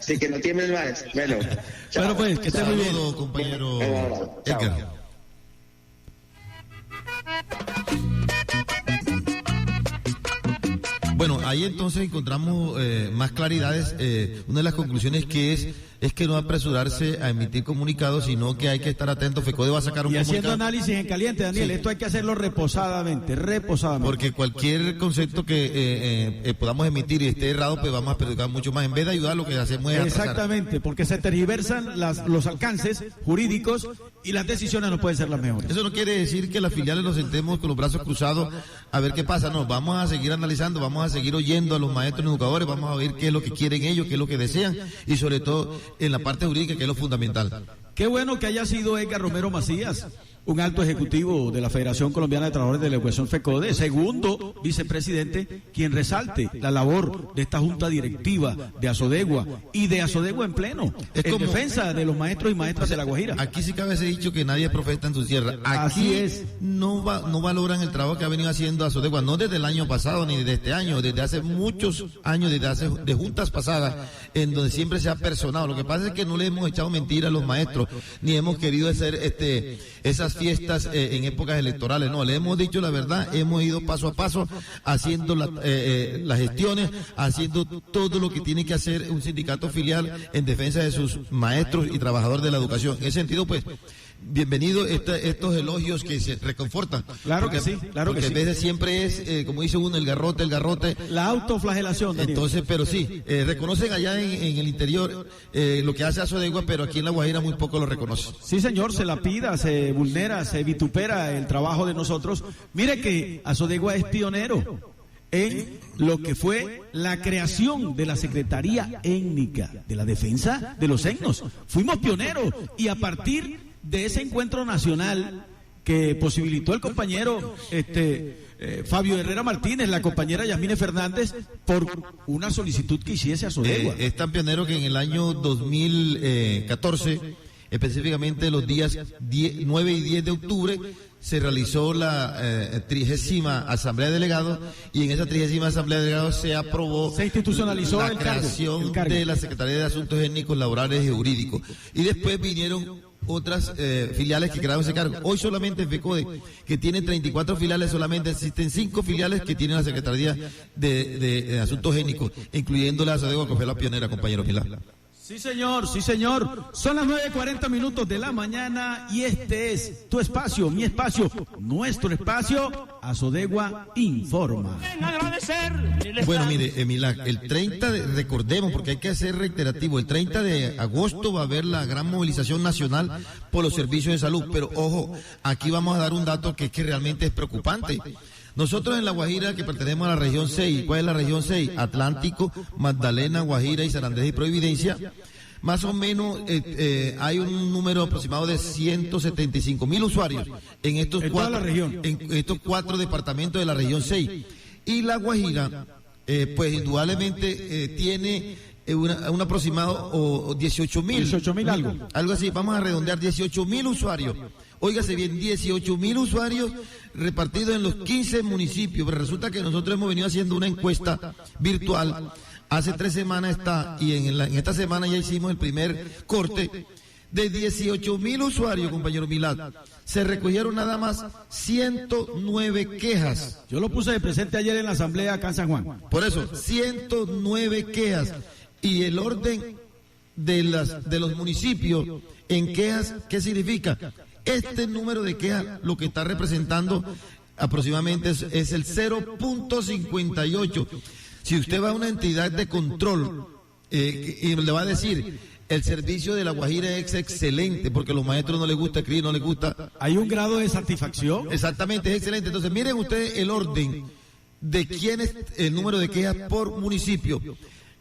Sí, que no tiemblen más. Bueno, bueno pues, que esté muy bien. Saludos, compañero Edgar. Bueno, ahí entonces encontramos más claridades. Una de las conclusiones que es que no apresurarse a emitir comunicados, sino que hay que estar atento. FECODE va a sacar un comunicado. Y haciendo análisis en caliente, Daniel, sí. Esto hay que hacerlo reposadamente. Porque cualquier concepto que podamos emitir y esté errado, pues vamos a perjudicar mucho más. En vez de ayudar, lo que hacemos es atrasar. Exactamente, porque se tergiversan los alcances jurídicos y las decisiones no pueden ser las mejores. Eso no quiere decir que las filiales nos sentemos con los brazos cruzados a ver qué pasa. No, vamos a seguir analizando, vamos a seguir oyendo a los maestros y educadores, vamos a ver qué es lo que quieren ellos, qué es lo que desean y sobre todo en la parte jurídica, que es lo fundamental. Qué bueno que haya sido Edgar Romero Macías, un alto ejecutivo de la Federación Colombiana de Trabajadores de la Educación FECODE, segundo vicepresidente, quien resalte la labor de esta junta directiva de Asodegua y de Asodegua en pleno, en defensa de los maestros y maestras de La Guajira. Aquí sí cabe ese dicho que nadie es profeta en su tierra. Aquí así es. No valoran el trabajo que ha venido haciendo Asodegua, no desde el año pasado ni desde este año, desde hace muchos años, de juntas pasadas, en donde siempre se ha personado. Lo que pasa es que no le hemos echado mentira a los maestros, ni hemos querido hacer esas fiestas en épocas electorales. No, le hemos dicho la verdad, hemos ido paso a paso haciendo las gestiones, haciendo todo lo que tiene que hacer un sindicato filial en defensa de sus maestros y trabajadores de la educación. En ese sentido, pues, bienvenido estos elogios que se reconfortan. Claro que sí, claro que sí. Porque en vez de siempre es, como dice uno, el garrote. La autoflagelación. Daniel. Entonces, pero sí, reconocen allá en el interior lo que hace Asodegua, pero aquí en La Guajira muy poco lo reconocen. Sí, señor, se lapida, se vulnera, se vitupera el trabajo de nosotros. Mire que Asodegua es pionero en lo que fue la creación de la Secretaría Étnica de la Defensa de los Etnos. Fuimos pioneros y a partir de ese encuentro nacional que posibilitó el compañero Fabio Herrera Martínez, la compañera Yasmine Fernández, por una solicitud que hiciese a Sodegua. Es tan pionero que en el año 2014, específicamente los días 9 y 10 de octubre, se realizó la 30ª Asamblea de Delegados, y en esa 30ª Asamblea de Delegados se aprobó, se institucionalizó la creación de la Secretaría de Asuntos Étnicos, Laborales y Jurídicos. Y después vinieron otras filiales que crearon ese cargo. Hoy solamente en FECODE, que tiene 34 filiales, solamente existen 5 filiales que tienen la Secretaría de Asuntos Étnicos, incluyendo la Sodegua, que fue la pionera, compañero Pilar. Sí, señor, sí, señor. Son las 9:40 de la mañana y este es tu espacio, mi espacio, nuestro espacio, Sodegua Informa. Bueno, mire, Milagro, el 30 recordemos, porque hay que ser reiterativo, el 30 de agosto va a haber la gran movilización nacional por los servicios de salud, pero ojo, aquí vamos a dar un dato que realmente es preocupante. Nosotros en La Guajira, que pertenecemos a la región 6, ¿cuál es la región 6? Atlántico, Magdalena, Guajira y Sarandés y Providencia. Más o menos hay un número aproximado de 175.000 usuarios en estos estos 4 departamentos de la región 6. Y La Guajira, pues indudablemente tiene un aproximado o 18.000. 18.000 algo. Algo así, vamos a redondear, 18.000 usuarios. Óigase bien, 18.000 usuarios repartidos en los 15 municipios. Pero resulta que nosotros hemos venido haciendo una encuesta virtual. Hace 3 semanas y en esta semana ya hicimos el primer corte. De 18.000 usuarios, compañero Milad, se recogieron nada más 109 quejas. Yo lo puse de presente ayer en la asamblea acá en San Juan. Por eso, 109 quejas. Y el orden de los municipios en quejas, ¿qué significa? Este número de quejas lo que está representando aproximadamente es el 0.58. Si usted va a una entidad de control y le va a decir, el servicio de La Guajira es excelente, porque a los maestros no les gusta escribir, no les gusta. ¿Hay un grado de satisfacción? Exactamente, es excelente. Entonces miren ustedes el orden de quién es el número de quejas por municipio.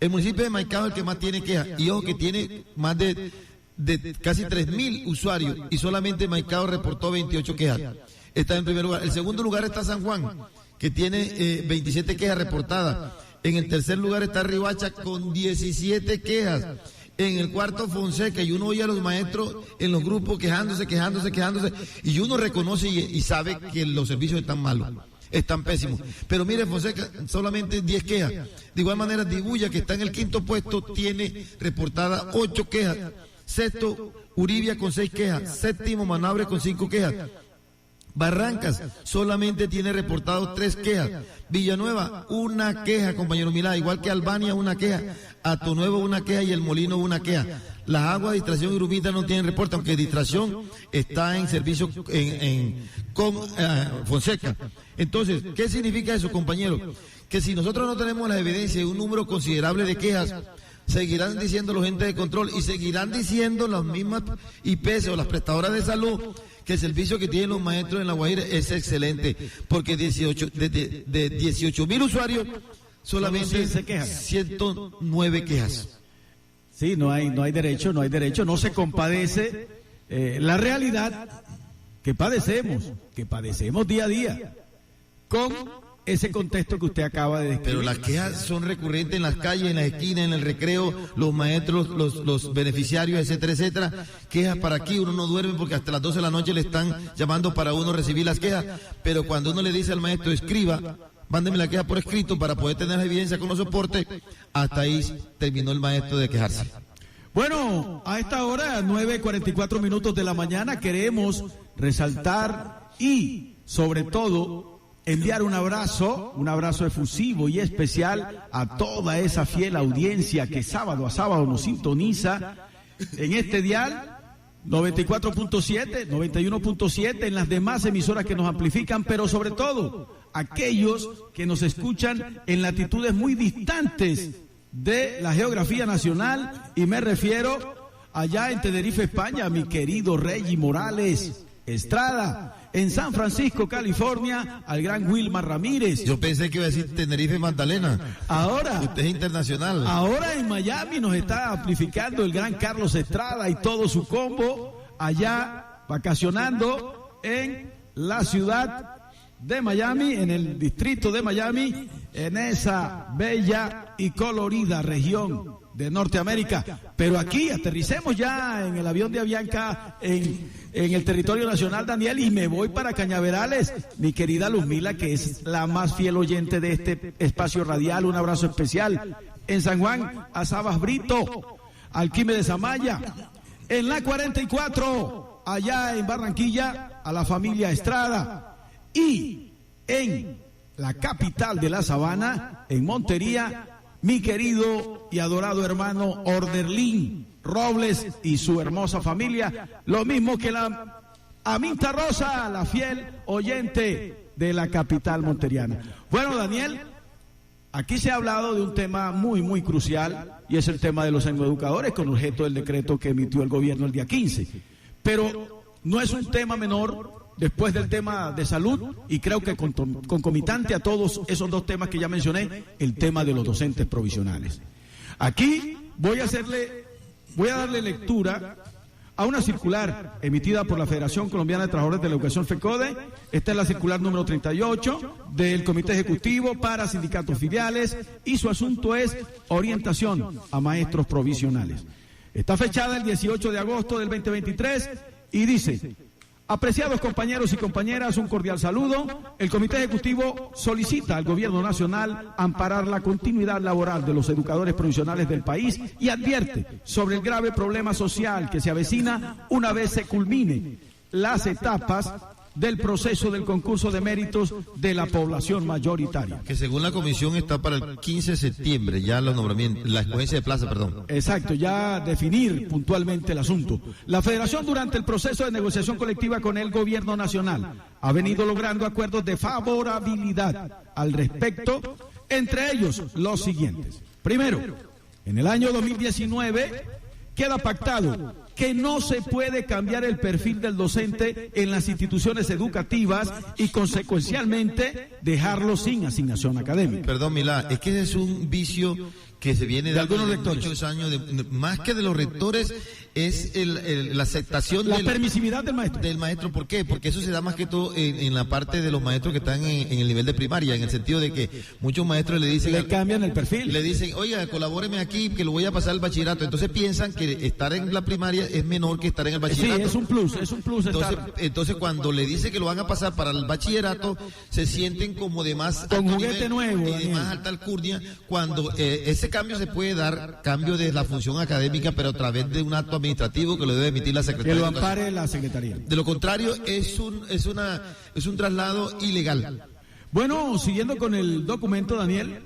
El municipio de Maicao es el que más tiene quejas, y ojo que tiene más de casi 3.000 usuarios, y solamente Maicao reportó 28 quejas. Está en primer lugar. El segundo lugar está San Juan, que tiene 27 quejas reportadas. En el tercer lugar está Riohacha con 17 quejas. En el cuarto, Fonseca, y uno oye a los maestros en los grupos quejándose, y uno reconoce y sabe que los servicios están malos, están pésimos. Pero mire, Fonseca, solamente 10 quejas. De igual manera, Dibuya, que está en el quinto puesto, tiene reportadas 8 quejas. Sexto, Uribia con 6 quejas. Séptimo, Manabre con 5 quejas. Barrancas solamente tiene reportado 3 quejas. Villanueva, 1 queja, compañero Milá, igual que Albania, 1 queja. Atonuevo, 1 queja, y El Molino, 1 queja. Las Aguas, Distracción y Urumita no tienen reporte, aunque Distracción está en servicio con Fonseca. Entonces, ¿qué significa eso, compañero? Que si nosotros no tenemos la evidencia de un número considerable de quejas, seguirán diciendo los entes de control y seguirán diciendo las mismas IPS o las prestadoras de salud que el servicio que tienen los maestros en La Guajira es excelente, porque de 18.000 usuarios solamente 109 quejas. Sí, no hay derecho, no se compadece la realidad que padecemos día a día con ese contexto que usted acaba de describir. Pero las quejas son recurrentes en las calles, en las esquinas, en el recreo, los maestros, los beneficiarios, etcétera, etcétera. Quejas para aquí, uno no duerme porque hasta las 12 de la noche le están llamando para uno recibir las quejas, pero cuando uno le dice al maestro, escriba, mándeme la queja por escrito para poder tener la evidencia con los soportes, hasta ahí terminó el maestro de quejarse. Bueno, a esta hora, 9:44 de la mañana, queremos resaltar y, sobre todo, enviar un abrazo efusivo y especial a toda esa fiel audiencia que sábado a sábado nos sintoniza en este dial 94.7, 91.7, en las demás emisoras que nos amplifican, pero sobre todo aquellos que nos escuchan en latitudes muy distantes de la geografía nacional, y me refiero allá en Tenerife, España, a mi querido Reggie Morales Estrada, en San Francisco, California, al gran Wilmar Ramírez. Yo pensé que iba a decir Tenerife, Magdalena. Ahora, usted es internacional. Ahora en Miami nos está amplificando el gran Carlos Estrada y todo su combo, allá vacacionando en la ciudad de Miami, en el distrito de Miami, en esa bella y colorida región de Norteamérica. Pero aquí aterricemos ya en el avión de Avianca en el territorio nacional, Daniel, y me voy para Cañaverales. Mi querida Luzmila, que es la más fiel oyente de este espacio radial, un abrazo especial. En San Juan, a Sabas Brito, Alquime de Zamaya. En la 44, allá en Barranquilla, a la familia Estrada. Y en la capital de la Sabana, en Montería, mi querido y adorado hermano Orderlín Robles y su hermosa familia, lo mismo que la Aminta Rosa, la fiel oyente de la capital monteriana. Bueno, Daniel, aquí se ha hablado de un tema muy crucial, y es el tema de los educadores, con objeto del decreto que emitió el gobierno el día 15. Pero no es un tema menor, después del tema de salud, y creo que concomitante a todos esos dos temas que ya mencioné, el tema de los docentes provisionales. Aquí voy a darle lectura a una circular emitida por la Federación Colombiana de Trabajadores de la Educación, FECODE. Esta es la circular número 38 del Comité Ejecutivo para Sindicatos Filiales, y su asunto es orientación a maestros provisionales. Está fechada el 18 de agosto del 2023 y dice: apreciados compañeros y compañeras, un cordial saludo. El Comité Ejecutivo solicita al Gobierno Nacional amparar la continuidad laboral de los educadores provisionales del país y advierte sobre el grave problema social que se avecina una vez se culmine las etapas del proceso del concurso de méritos de la población mayoritaria. Que según la comisión está para el 15 de septiembre, ya los nombramientos, la escogencia de plaza, perdón. Exacto, ya definir puntualmente el asunto. La Federación, durante el proceso de negociación colectiva con el Gobierno Nacional, ha venido logrando acuerdos de favorabilidad al respecto, entre ellos los siguientes. Primero, en el año 2019 queda pactado que no se puede cambiar el perfil del docente en las instituciones educativas y consecuencialmente dejarlo sin asignación académica. Perdón, Milá, es que ese es un vicio que se viene de algunos rectores. Muchos años, más que de los rectores, es la aceptación la permisividad del maestro. ¿Por qué? Porque eso se da más que todo en la parte de los maestros que están en el nivel de primaria, en el sentido de que muchos maestros le dicen... cambian el perfil. Le dicen, oiga, colabóreme aquí, que lo voy a pasar al bachillerato. Entonces piensan que estar en la primaria es menor que estar en el bachillerato. Sí, es un plus entonces cuando le dice que lo van a pasar para el bachillerato, se sienten como de más... Con juguete nuevo. Y de más alta alcurnia, cuando ese cambio se puede dar, cambio de la función académica, pero a través de un acto administrativo que lo debe emitir la Secretaría. Que lo ampare la Secretaría. De lo contrario, es un traslado ilegal. Bueno, siguiendo con el documento, Daniel.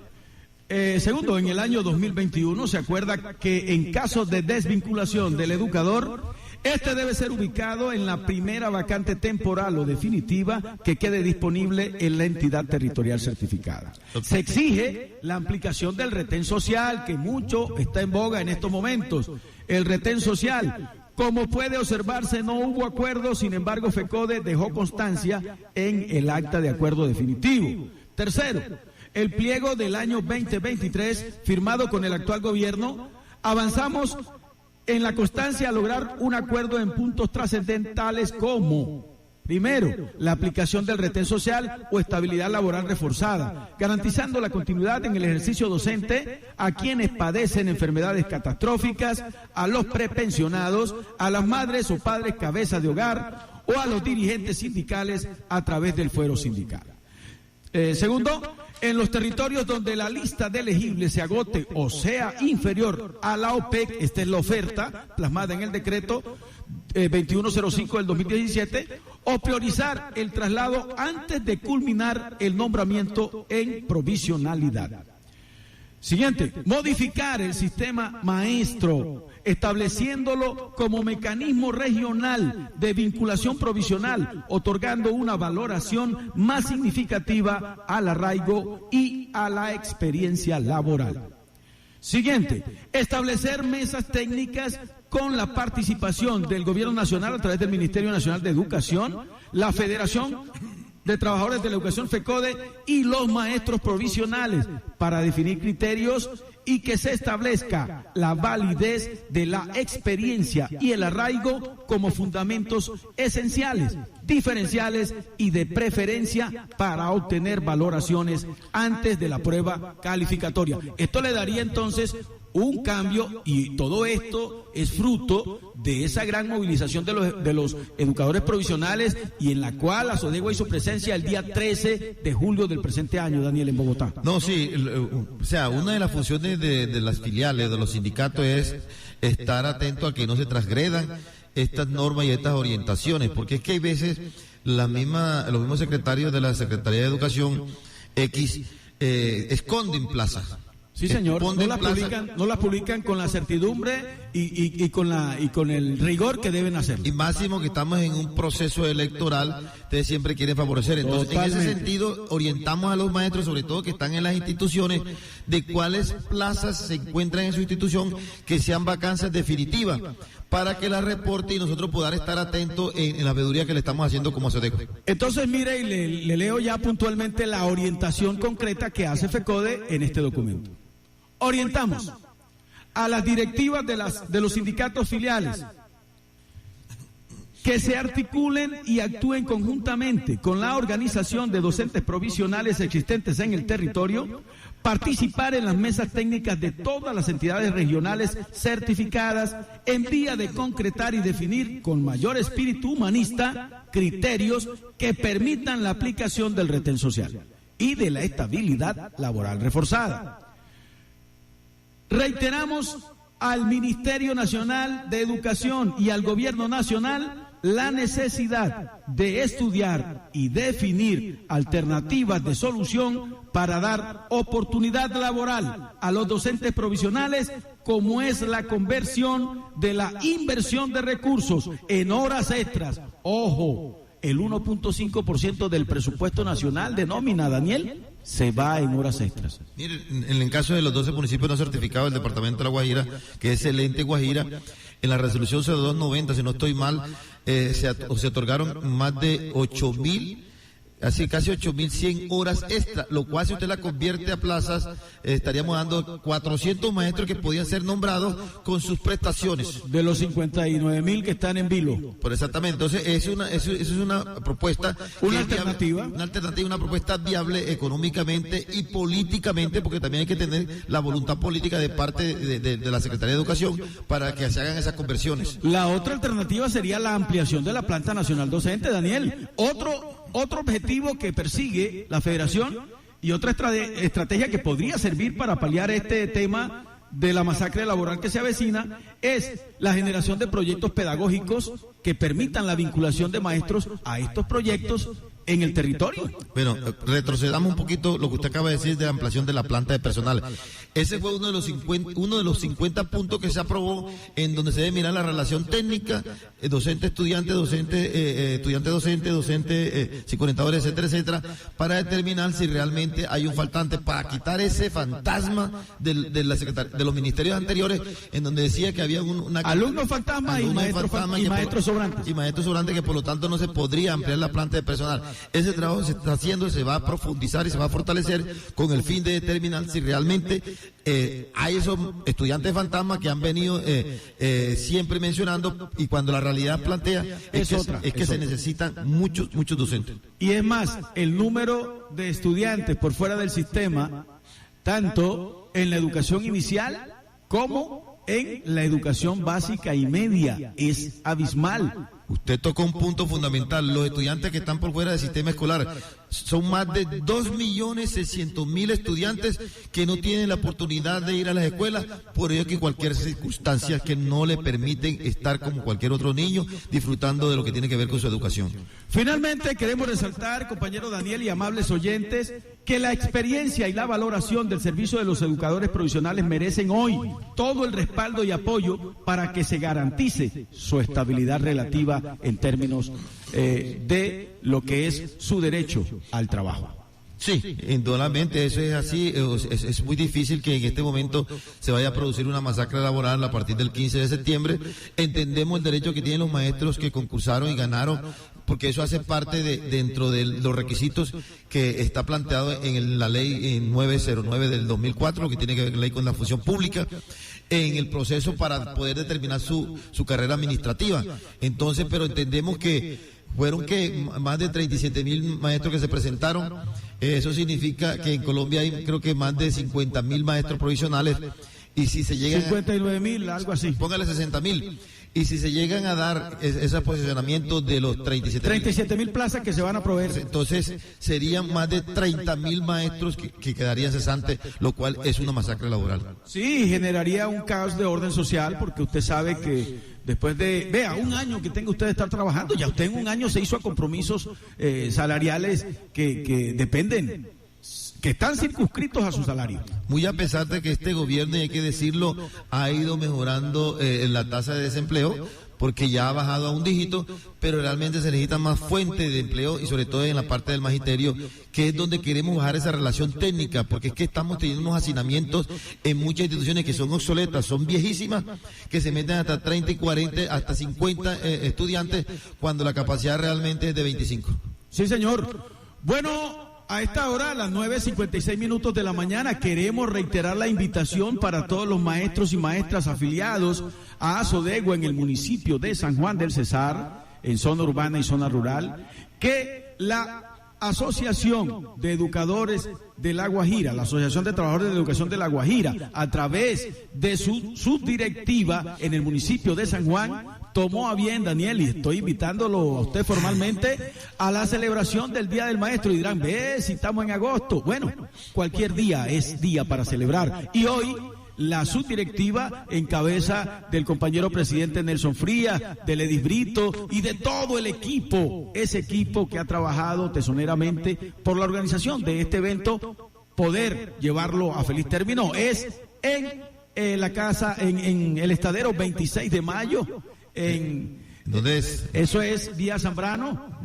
Segundo, en el año 2021 se acuerda que en caso de desvinculación del educador, este debe ser ubicado en la primera vacante temporal o definitiva que quede disponible en la entidad territorial certificada. Se exige la aplicación del retén social, que mucho está en boga en estos momentos. El retén social, como puede observarse, no hubo acuerdo, sin embargo, FECODE dejó constancia en el acta de acuerdo definitivo. Tercero, el pliego del año 2023, firmado con el actual gobierno, avanzamos en la constancia a lograr un acuerdo en puntos trascendentales como: primero, la aplicación del retén social o estabilidad laboral reforzada, garantizando la continuidad en el ejercicio docente a quienes padecen enfermedades catastróficas, a los prepensionados, a las madres o padres cabeza de hogar o a los dirigentes sindicales a través del fuero sindical. Segundo, en los territorios donde la lista de elegibles se agote o sea inferior a la OPEC, esta es la oferta plasmada en el decreto 2105 del 2017, o priorizar el traslado antes de culminar el nombramiento en provisionalidad. Siguiente, modificar el sistema maestro, estableciéndolo como mecanismo regional de vinculación provisional, otorgando una valoración más significativa al arraigo y a la experiencia laboral. Siguiente, establecer mesas técnicas con la participación del Gobierno Nacional a través del Ministerio Nacional de Educación, la Federación de Trabajadores de la Educación, FECODE, y los maestros provisionales, para definir criterios y que se establezca la validez de la experiencia y el arraigo como fundamentos esenciales, diferenciales y de preferencia para obtener valoraciones antes de la prueba calificatoria. Esto le daría entonces un cambio, y todo esto es fruto de esa gran movilización de los educadores provisionales, y en la cual la SODEGUA hizo presencia el día 13 de julio del presente año, Daniel, en Bogotá. No, sí, o sea, una de las funciones de las filiales, de los sindicatos, es estar atento a que no se transgredan estas normas y estas orientaciones, porque es que hay veces los mismos secretarios de la Secretaría de Educación esconden plazas. Sí, señor, no las publican con la certidumbre y con el rigor que deben hacer. Y máximo que estamos en un proceso electoral, ustedes siempre quieren favorecer. Entonces, totalmente. En ese sentido, orientamos a los maestros, sobre todo que están en las instituciones, de cuáles plazas se encuentran en su institución que sean vacancias definitivas, para que la reporte y nosotros podamos estar atentos en la veeduría que le estamos haciendo como SODEGUA. Entonces, mire, y le leo ya puntualmente la orientación concreta que hace FECODE en este documento. Orientamos a las directivas de los sindicatos filiales que se articulen y actúen conjuntamente con la organización de docentes provisionales existentes en el territorio, participar en las mesas técnicas de todas las entidades regionales certificadas en vía de concretar y definir con mayor espíritu humanista criterios que permitan la aplicación del retén social y de la estabilidad laboral reforzada. Reiteramos al Ministerio Nacional de Educación y al Gobierno Nacional la necesidad de estudiar y definir alternativas de solución para dar oportunidad laboral a los docentes provisionales, como es la conversión de la inversión de recursos en horas extras. Ojo, el 1.5% del presupuesto nacional de nómina, Daniel, se va en horas extras. Miren, en el caso de los 12 municipios no certificados del departamento de La Guajira, que es el ente Guajira, en la resolución 0290, si no estoy mal, se otorgaron más de 8.000, así casi 8.100 horas extra, lo cual si usted la convierte a plazas, estaríamos dando 400 maestros que podían ser nombrados con sus prestaciones. De los 59.000 que están en vilo. Por exactamente, entonces eso es una propuesta. Una alternativa. Una propuesta viable económicamente y políticamente, porque también hay que tener la voluntad política de parte de la Secretaría de Educación para que se hagan esas conversiones. La otra alternativa sería la ampliación de la planta nacional docente, Daniel. Otro objetivo que persigue la Federación y otra estrategia que podría servir para paliar este tema de la masacre laboral que se avecina es la generación de proyectos pedagógicos que permitan la vinculación de maestros a estos proyectos en el territorio. Bueno, retrocedamos un poquito lo que usted acaba de decir de la ampliación de la planta de personal. Ese fue uno de los 50 puntos que se aprobó, en donde se debe mirar la relación técnica, docente-estudiante, docente-docente, psicoorientadores, etcétera, etcétera, para determinar si realmente hay un faltante, para quitar ese fantasma de los ministerios anteriores, en donde decía que había alumnos fantasma y maestros sobrantes. Y maestros sobrantes, que por lo tanto no se podría ampliar la planta de personal. Ese trabajo se está haciendo, se va a profundizar y se va a fortalecer con el fin de determinar si realmente hay esos estudiantes fantasmas que han venido siempre mencionando, y cuando la realidad plantea se necesitan muchos docentes. Y es más, el número de estudiantes por fuera del sistema, tanto en la educación inicial como en la educación básica y media, es abismal. Usted tocó un punto fundamental. Los estudiantes que están por fuera del sistema escolar son más de 2.600.000 estudiantes que no tienen la oportunidad de ir a las escuelas, por ello que cualquier circunstancia que no le permiten estar como cualquier otro niño disfrutando de lo que tiene que ver con su educación. Finalmente, queremos resaltar, compañero Daniel y amables oyentes, que la experiencia y la valoración del servicio de los educadores provisionales merecen hoy todo el respaldo y apoyo para que se garantice su estabilidad relativa en términos de lo que es su derecho al trabajo. Sí, indudablemente eso es así. Es muy difícil que en este momento se vaya a producir una masacre laboral a partir del 15 de septiembre. Entendemos el derecho que tienen los maestros que concursaron y ganaron porque eso hace parte dentro de los requisitos que está planteado en la ley 909 del 2004, lo que tiene que ver con la ley con la función pública, en el proceso para poder determinar su carrera administrativa. Entonces, pero entendemos que fueron más de 37.000 maestros que se presentaron. Eso significa que en Colombia hay creo que más de 50.000 maestros provisionales, y si se llegan 59.000, algo así. Póngale 60.000. Y si se llegan a dar esos posicionamientos de los 37.000 plazas que se van a proveer, entonces serían más de 30.000 maestros que quedarían cesantes, lo cual es una masacre laboral. Sí, generaría un caos de orden social, porque usted sabe que después de, un año que tenga usted de estar trabajando, ya usted en un año se hizo a compromisos salariales que dependen, que están circunscritos a su salario. Muy a pesar de que este gobierno, y hay que decirlo, ha ido mejorando la tasa de desempleo, porque ya ha bajado a un dígito, pero realmente se necesita más fuente de empleo, y sobre todo en la parte del magisterio, que es donde queremos bajar esa relación técnica, porque es que estamos teniendo unos hacinamientos en muchas instituciones que son obsoletas, son viejísimas, que se meten hasta 30 y 40, hasta 50 estudiantes, cuando la capacidad realmente es de 25. Sí, señor. Bueno, a esta hora, a las 9:56 de la mañana, queremos reiterar la invitación para todos los maestros y maestras afiliados a Azodegua en el municipio de San Juan del Cesar, en zona urbana y zona rural, que la Asociación de Educadores de La Guajira, la Asociación de Trabajadores de Educación de La Guajira, a través de su subdirectiva en el municipio de San Juan, tomó a bien, Daniel, y estoy invitándolo a usted formalmente a la celebración del Día del Maestro. Y dirán, si estamos en agosto. Bueno, cualquier día es día para celebrar. Y hoy la subdirectiva, en cabeza del compañero presidente Nelson Frías, de Ledis Brito y de todo el equipo, ese equipo que ha trabajado tesoneramente por la organización de este evento, poder llevarlo a feliz término. Es en la casa, en el estadero 26 de mayo, ¿dónde es? Eso es vía Zambrano.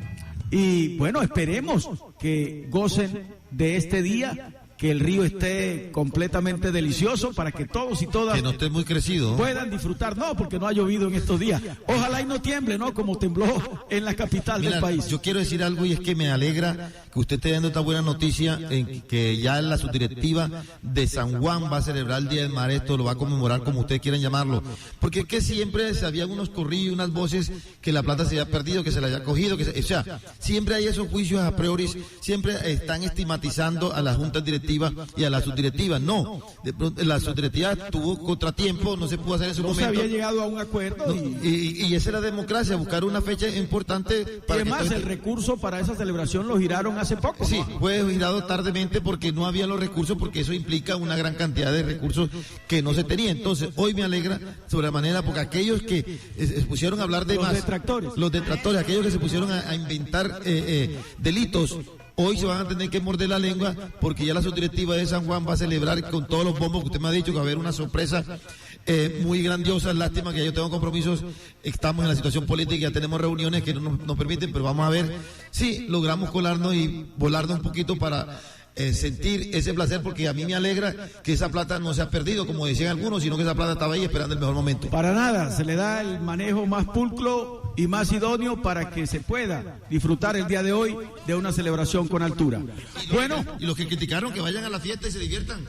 Y bueno, esperemos que gocen de este día, que el río esté completamente delicioso para que todos y todas que no esté muy crecido, puedan disfrutar. No, porque no ha llovido en estos días. Ojalá y no tiemble, ¿no? Como tembló en la capital del país. Yo quiero decir algo, y es que me alegra que usted esté dando esta buena noticia, en que ya la subdirectiva de San Juan va a celebrar el Día del Maestro, lo va a conmemorar como ustedes quieran llamarlo, porque es que siempre se habían unos corrillos, unas voces que la plata se había perdido, que se la había cogido, o sea, siempre hay esos juicios a priori, siempre están estigmatizando a las juntas directivas y a la subdirectiva. No, de pronto, la subdirectiva tuvo contratiempo, no se pudo hacer en su momento. No se había llegado a un acuerdo. Y esa es la democracia, buscar una fecha importante. Para además, el recurso para esa celebración lo giraron hace poco. Sí, fue girado tardemente porque no había los recursos, porque eso implica una gran cantidad de recursos que no se tenía. Entonces, hoy me alegra sobremanera, porque aquellos que se pusieron a hablar de los detractores, aquellos que se pusieron a inventar delitos, hoy se van a tener que morder la lengua, porque ya la subdirectiva de San Juan va a celebrar con todos los bombos que usted me ha dicho, que va a haber una sorpresa muy grandiosa. Lástima que yo tengo compromisos, estamos en la situación política, ya tenemos reuniones que no nos permiten, pero vamos a ver si logramos colarnos y volarnos un poquito para sentir ese placer, porque a mí me alegra que esa plata no se ha perdido, como decían algunos, sino que esa plata estaba ahí esperando el mejor momento. Para nada, se le da el manejo más pulcro y más idóneo para que se pueda disfrutar el día de hoy de una celebración con altura. Y los que criticaron, que vayan a la fiesta y se diviertan.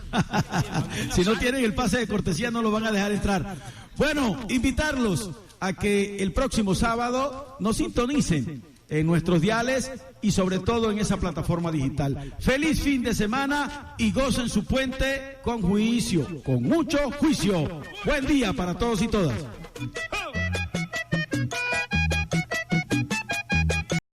Si no tienen el pase de cortesía, no lo van a dejar entrar. Bueno, invitarlos a que el próximo sábado nos sintonicen en nuestros diales y sobre todo en esa plataforma digital. Feliz fin de semana y gocen su puente con juicio, con mucho juicio. Buen día para todos y todas.